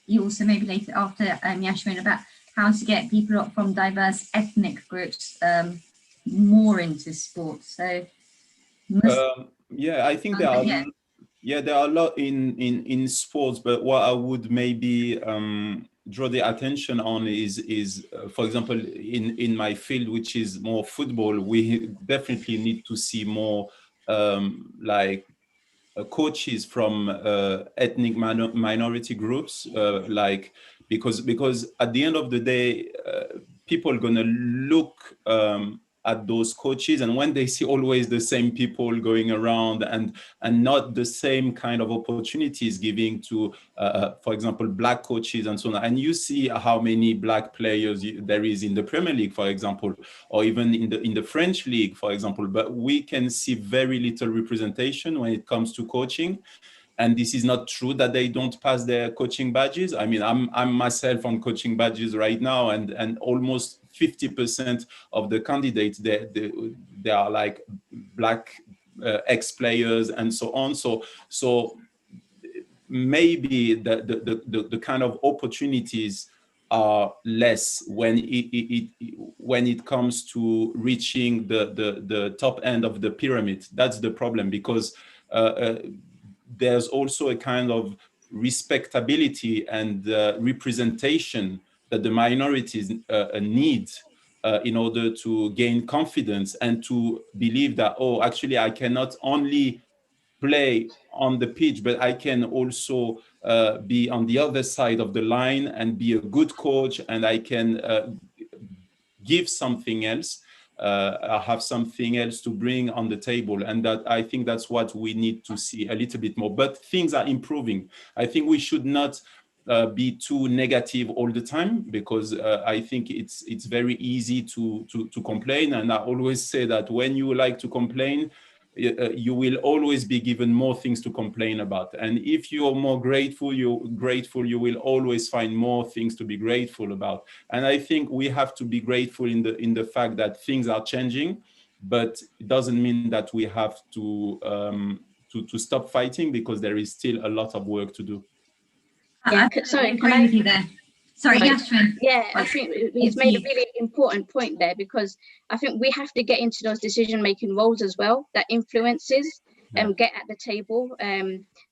you also maybe later after Yashman, about how to get people from diverse ethnic groups more into sports. So I think there are a lot in sports, but what I would maybe draw the attention on is for example, in my field, which is more football, we definitely need to see more coaches from ethnic minority groups, because at the end of the day, people are gonna look at those coaches, and when they see always the same people going around and not the same kind of opportunities giving to for example, Black coaches and so on, and you see how many Black players there is in the Premier League, for example, or even in the French league, for example, but we can see very little representation when it comes to coaching. And this is not true that they don't pass their coaching badges. I mean, I'm myself on coaching badges right now, and almost 50% of the candidates, they are like Black ex-players and so on. So maybe the kind of opportunities are less when it comes to reaching the top end of the pyramid. That's the problem, because there's also a kind of respectability and representation that the minorities need in order to gain confidence and to believe that, oh, actually, I cannot only play on the pitch, but I can also be on the other side of the line and be a good coach, and I can give something else. have something else to bring on the table. And that, I think that's what we need to see a little bit more. But things are improving. I think we should not be too negative all the time, because I think it's very easy to complain. And I always say that when you like to complain, you will always be given more things to complain about. And if you're more grateful, you will always find more things to be grateful about. And I think we have to be grateful in the fact that things are changing, but it doesn't mean that we have to stop fighting, because there is still a lot of work to do. Yeah, I agree with you there. Sorry, Yashman. Yeah, I think he's made a really important point there, because I think we have to get into those decision-making roles as well, that influences and get at the table,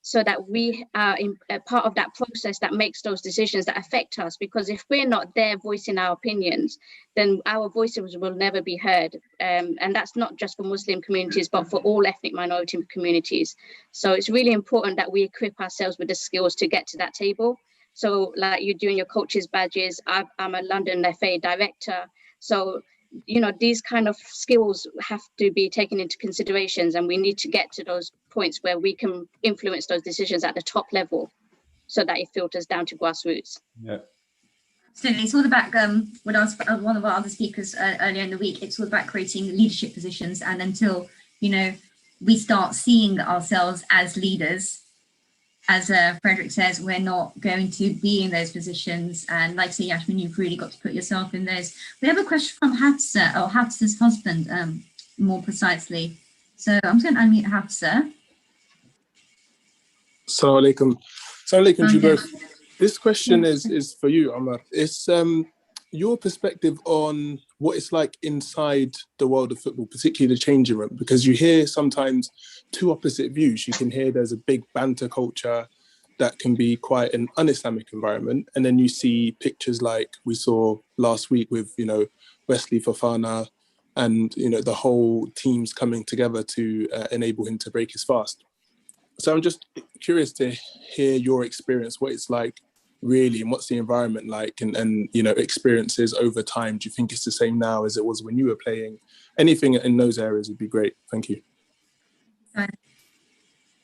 so that we are part of that process that makes those decisions that affect us. Because if we're not there voicing our opinions, then our voices will never be heard. And that's not just for Muslim communities, but for all ethnic minority communities. So it's really important that we equip ourselves with the skills to get to that table. So like you're doing your coaches badges, I'm a London FA director. So, you know, these kind of skills have to be taken into considerations, and we need to get to those points where we can influence those decisions at the top level, so that it filters down to grassroots. Yeah. Absolutely. It's all about what I was one of our other speakers earlier in the week. It's all about creating leadership positions, and until, you know, we start seeing ourselves as leaders, as Frederick says, we're not going to be in those positions. And like say, Yashman, you've really got to put yourself in those. We have a question from Hafsa, or Hafsa's husband, more precisely. So I'm just going to unmute Hafsa. Assalamu alaikum. Assalamu alaikum to you both. This question is for you, Amar. It's your perspective on what it's like inside the world of football, particularly the changing room, because you hear sometimes two opposite views. You can hear there's a big banter culture that can be quite an un-Islamic environment. And then you see pictures like we saw last week with, you know, Wesley Fofana and, you know, the whole teams coming together to enable him to break his fast. So I'm just curious to hear your experience, what it's like really, and what's the environment like, and you know, experiences over time. Do you think it's the same now as it was when you were playing? Anything in those areas would be great. Thank you.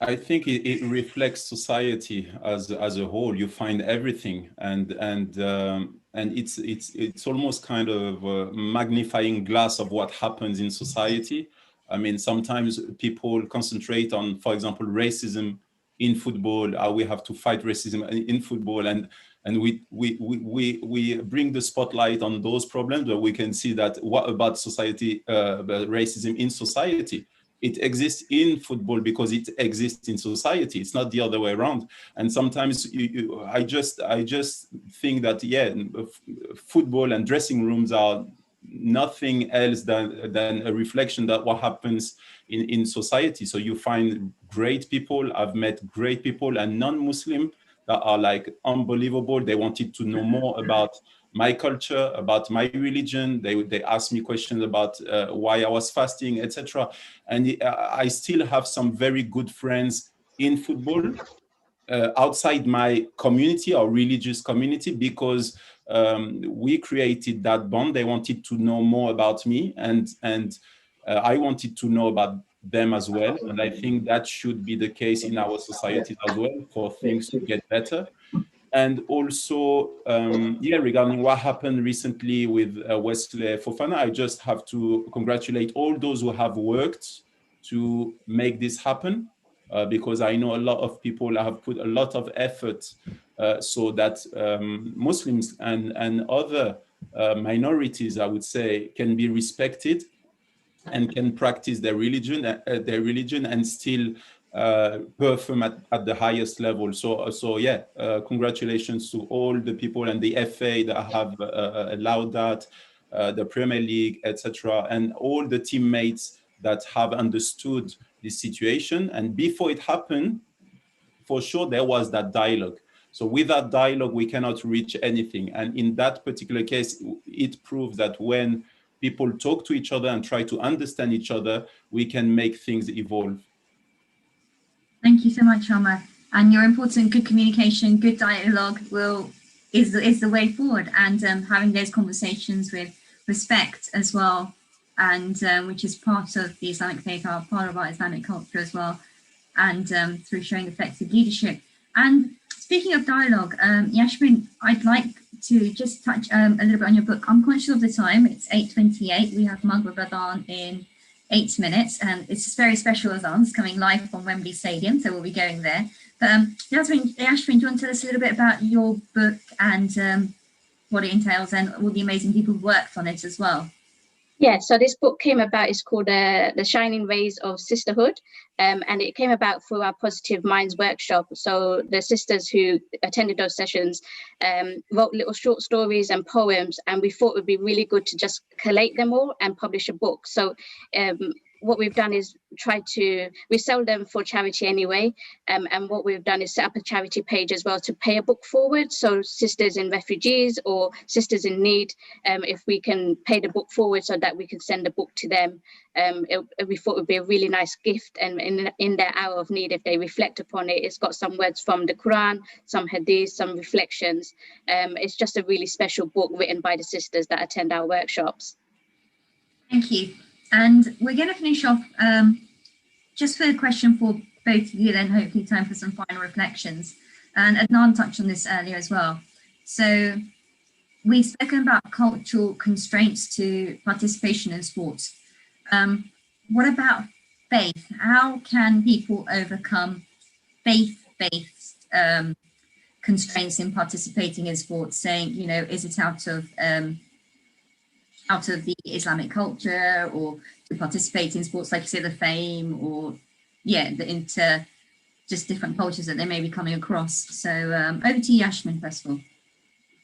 I think it reflects society as a whole. You find everything, and it's almost kind of a magnifying glass of what happens in society. I mean, sometimes people concentrate on, for example, racism in football. We have to fight racism in football, and we bring the spotlight on those problems, but we can see that what about society, racism in society? It exists in football because it exists in society. It's not the other way around. And sometimes I just think that football and dressing rooms are nothing else than a reflection that what happens in society. So you find great people. I've met great people and non-Muslim that are like unbelievable. They wanted to know more about my culture, about my religion. They asked me questions about why I was fasting, etc. And I still have some very good friends in football outside my community or religious community, because we created that bond. They wanted to know more about me, and I wanted to know about them as well. And I think that should be the case in our societies as well, for things to get better. And also, regarding what happened recently with Wesley Fofana, I just have to congratulate all those who have worked to make this happen, because I know a lot of people have put a lot of effort so that Muslims and other minorities, I would say, can be respected and can practice their religion and still perform at the highest level. So congratulations to all the people and the FA that have allowed that, the Premier League, etc., and all the teammates that have understood this situation. And before it happened, for sure, there was that dialogue. So with that dialogue, we cannot reach anything. And in that particular case, it proves that when people talk to each other and try to understand each other, we can make things evolve. Thank you so much, Omar. And your important good communication, good dialogue is the way forward, and having those conversations with respect as well and which is part of the Islamic faith, part of our Islamic culture as well, and through showing effective leadership. And speaking of dialogue, Yashmin, I'd like to just touch a little bit on your book. I'm conscious of the time, it's 8:28. We have Ramadan in 8 minutes, and it's a very special Azan. It's coming live from Wembley Stadium, so we'll be going there. But Yashmin, do you want to tell us a little bit about your book and what it entails and all the amazing people who worked on it as well? Yeah, so this book came about, it's called The Shining Rays of Sisterhood, and it came about through our Positive Minds workshop. So the sisters who attended those sessions wrote little short stories and poems, and we thought it would be really good to just collate them all and publish a book. So what we've done is we sell them for charity anyway, and what we've done is set up a charity page as well to pay a book forward. So sisters in refugees or sisters in need, if we can pay the book forward so that we can send the book to them, we thought it would be a really nice gift, and in their hour of need, if they reflect upon it. It's got some words from the Quran, some hadith, some reflections. It's just a really special book written by the sisters that attend our workshops. Thank you. And we're going to finish off just for a question for both of you, then hopefully time for some final reflections. And Adnan touched on this earlier as well. So we've spoken about cultural constraints to participation in sports. What about faith? How can people overcome faith-based constraints in participating in sports? Saying, you know, is it out of the Islamic culture, or to participate in sports, like you say, the fame, or into just different cultures that they may be coming across? So over to Yashmin first of all.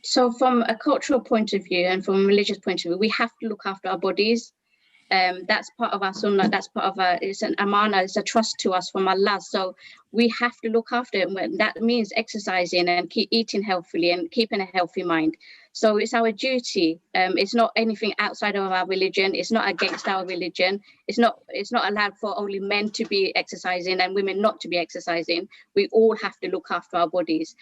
So from a cultural point of view and from a religious point of view, we have to look after our bodies. That's part of our sunnah, that's part of it's an amana, it's a trust to us from Allah. So we have to look after it. That means exercising and keep eating healthily and keeping a healthy mind. So it's our duty. It's not anything outside of our religion. It's not against our religion. It's not allowed for only men to be exercising and women not to be exercising. We all have to look after our bodies.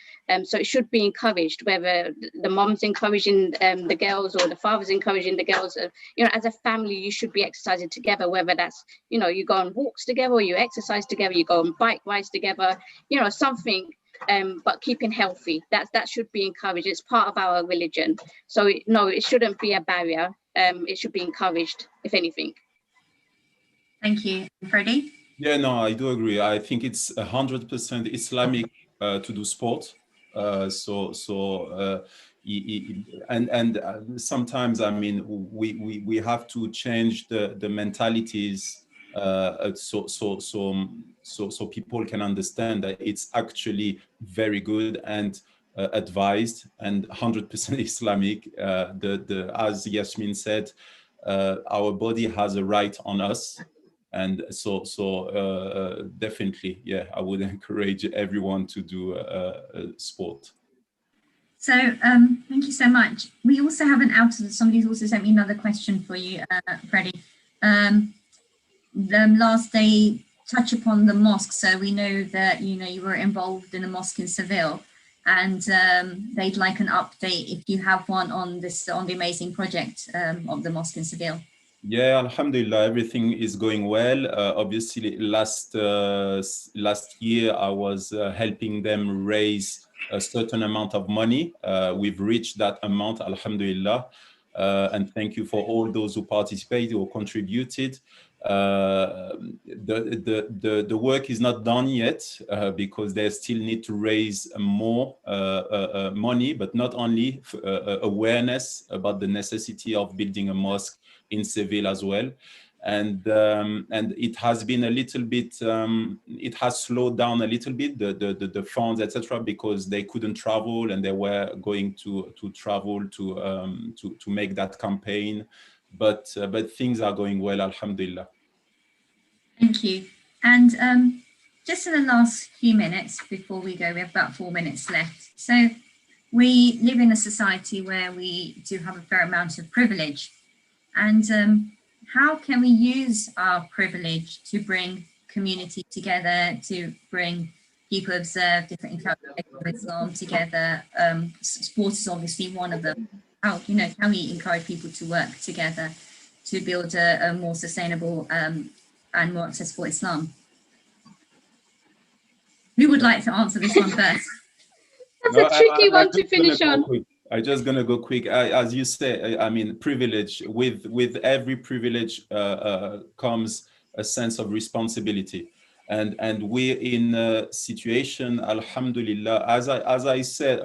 So it should be encouraged, whether the mom's encouraging the girls or the father's encouraging the girls. You know, as a family, you should be exercising together, whether that's, you know, you go on walks together, or you exercise together, you go on bike rides together, you know, something. But keeping healthy, that should be encouraged. It's part of our religion. So no, it shouldn't be a barrier. It should be encouraged, if anything. Thank you. Freddie? Yeah, no, I do agree. I think it's 100% Islamic to do sport. Sometimes, I mean, we have to change the mentalities so people can understand that it's actually very good and advised and 100% Islamic. As Yashmin said, our body has a right on us. And so definitely, yeah, I would encourage everyone to do sport. So thank you so much. We also have somebody's also sent me another question for you, Freddie. The last day touch upon the mosque. So we know that, you know, you were involved in a mosque in Seville, and they'd like an update if you have one on the amazing project of the mosque in Seville. Yeah, alhamdulillah, everything is going well. Obviously, last year I was helping them raise a certain amount of money. We've reached that amount, alhamdulillah. And thank you for all those who participated or contributed. The work is not done yet because they still need to raise more money, but not only awareness about the necessity of building a mosque in Seville as well. And it has been a little bit, it has slowed down a little bit, the funds, etc., because they couldn't travel and they were going to travel to make that campaign. But things are going well, alhamdulillah. Thank you. And just in the last few minutes before we go, we have about 4 minutes left. So we live in a society where we do have a fair amount of privilege. And how can we use our privilege to bring community together, to bring people who observe different characteristics of Islam together? Sport is obviously one of them. How can we encourage people to work together to build a more sustainable and more accessible Islam? Who would like to answer this one first? That's a tricky one to finish on. I'm just gonna go quick. As you say, I mean, privilege. With every privilege comes a sense of responsibility, and we're in a situation, alhamdulillah. As I said,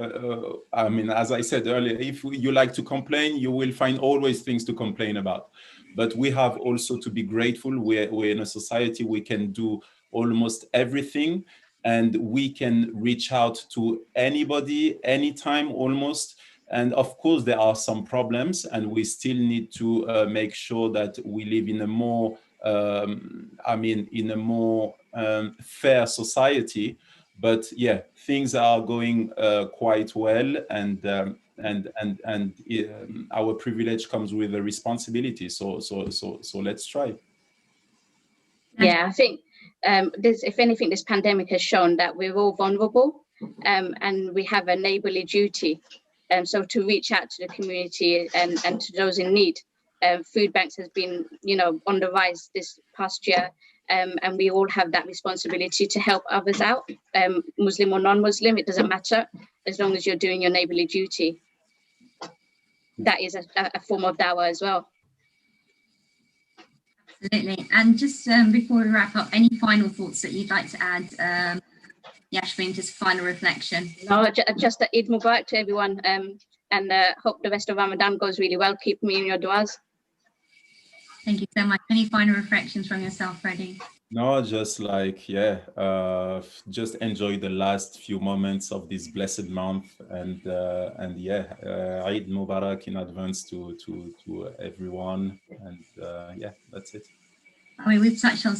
I mean, as I said earlier, if you like to complain, you will find always things to complain about. But we have also to be grateful. We're in a society we can do almost everything. And we can reach out to anybody, anytime almost. And of course, there are some problems, and we still need to make sure that we live in a more, in a more fair society. But yeah, things are going quite well, and our privilege comes with a responsibility. So let's try. Yeah, I think if anything, this pandemic has shown that we're all vulnerable, and we have a neighbourly duty. So to reach out to the community and to those in need. Food banks has been, on the rise this past year, and we all have that responsibility to help others out, Muslim or non-Muslim, it doesn't matter, as long as you're doing your neighbourly duty. That is a form of dawah as well. Absolutely. And just before we wrap up, any final thoughts that you'd like to add? Yashmin, just final reflection. No, just a Eid Mubarak to everyone, and hope the rest of Ramadan goes really well. Keep me in your du'as. Thank you so much. Any final reflections from yourself, Freddie? No, just like, just enjoy the last few moments of this blessed month, and Eid Mubarak in advance to everyone, and that's it. I mean, we've touched on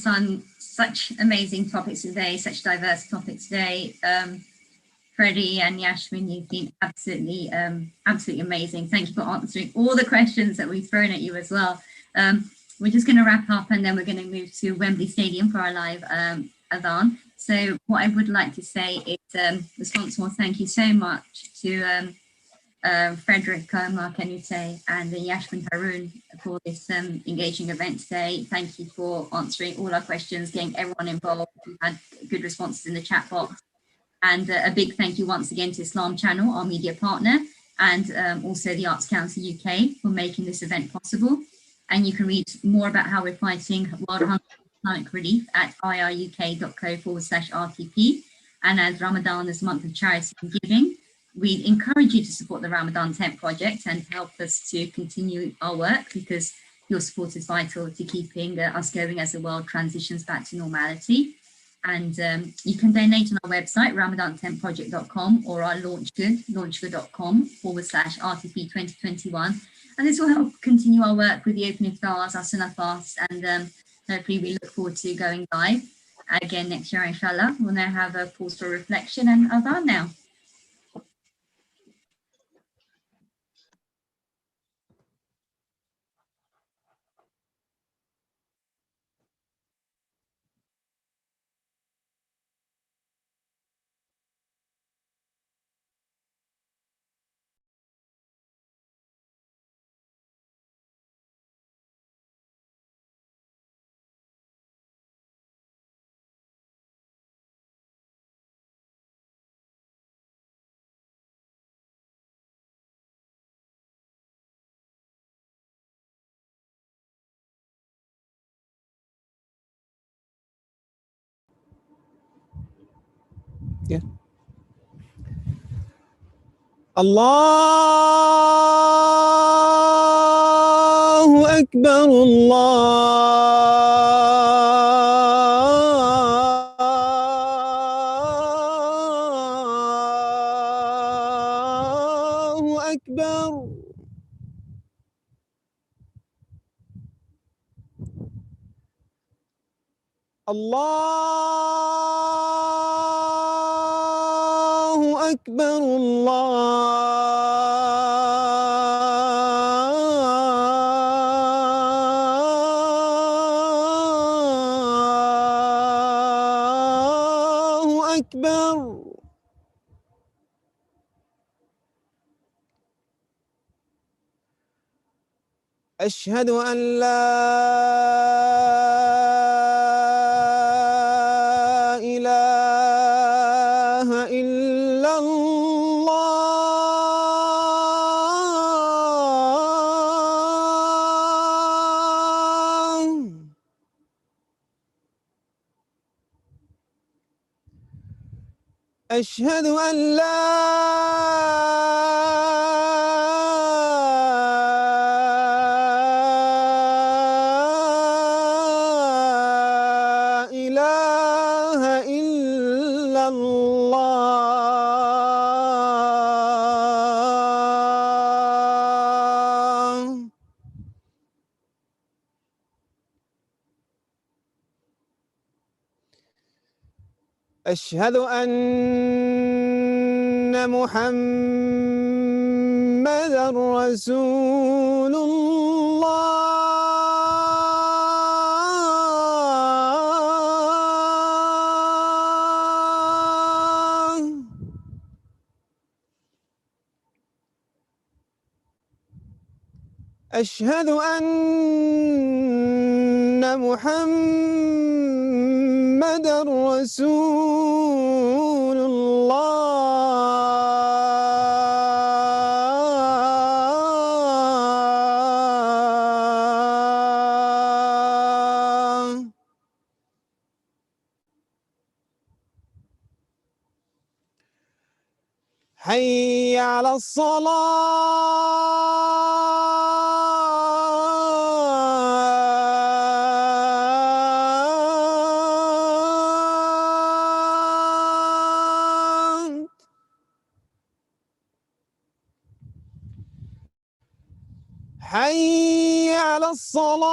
such amazing topics today, such diverse topics today. Freddie and Yashmin, you've been absolutely amazing. Thank you for answering all the questions that we've thrown at you as well. We're just going to wrap up, and then we're going to move to Wembley Stadium for our live adhan. So what I would like to say is, responsible, thank you so much to Frederick Mark Enute and Yashmin Haroon for this engaging event today. Thank you for answering all our questions, getting everyone involved. We've had good responses in the chat box. And a big thank you once again to Islam Channel, our media partner, and also the Arts Council UK for making this event possible. And you can read more about how we're fighting world hunger and Islamic relief at iruk.co/RTP. And as Ramadan is a month of charity and giving, we encourage you to support the Ramadan Tent Project and help us to continue our work, because your support is vital to keeping us going as the world transitions back to normality. And you can donate on our website, ramadantentproject.com, or our launchgood.com/RTP 2021. And this will help continue our work with the open iftars, our sunnah fasts, and hopefully we look forward to going live again next year, inshallah. We'll now have a pause for reflection and adhan now. Yeah. Allahu Akbar, Allahu Akbar. Allahu Akbar, Allahu Akbar. أشهد أن لا إله إلا الله أشهد أن لا إله إلا الله أشهد أن محمدًا رسول الله أشهد أن محمدًا رسول الله حي على الصلاة حي على الصلاة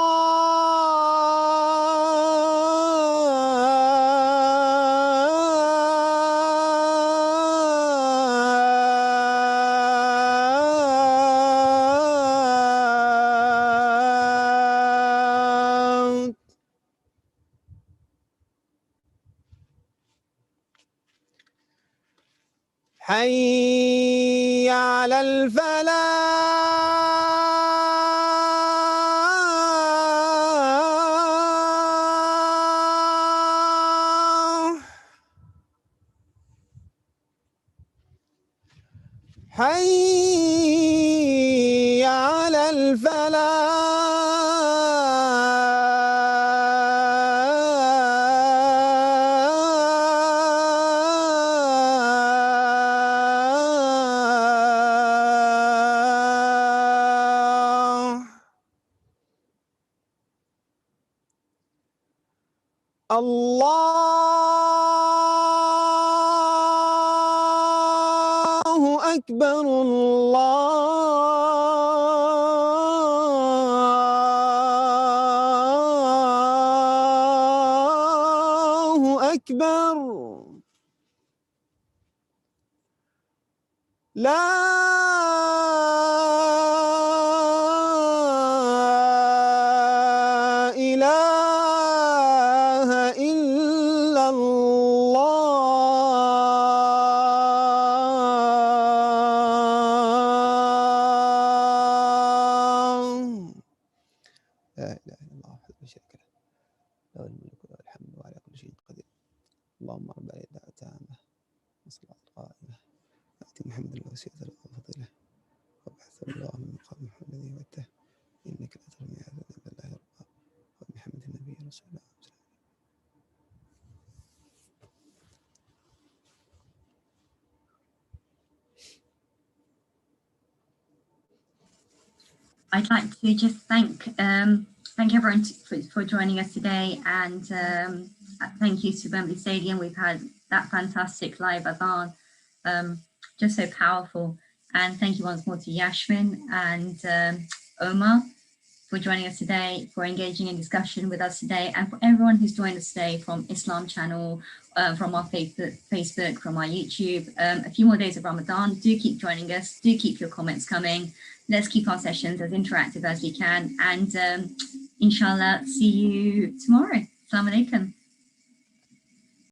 حي على الفلاح حي على الفلاح الله أكبر الله أكبر لا إله إلا الله لا إله إلا الله وحده لا شريك له له الملك وله الحمد وعلى كل شيء قدير اللهم رب العزة التامة والصلاة القائمة آتي محمد الوسيلة والفضيلة وابعثه الله من مقام محمد الذي وعدته إنك لا ترمي عبدا بالله ربا وبحمد النبي رسول الله I'd like to just thank everyone for joining us today, and thank you to Wembley Stadium. We've had that fantastic live adhan, just so powerful. And thank you once more to Yashman and Omar for joining us today, for engaging in discussion with us today, and for everyone who's joined us today from Islam channel, from our Facebook, from our YouTube. A few more days of Ramadan. Do keep joining us. Do keep your comments coming. Let's keep our sessions as interactive as we can. And inshallah, see you tomorrow. Assalamu alaikum.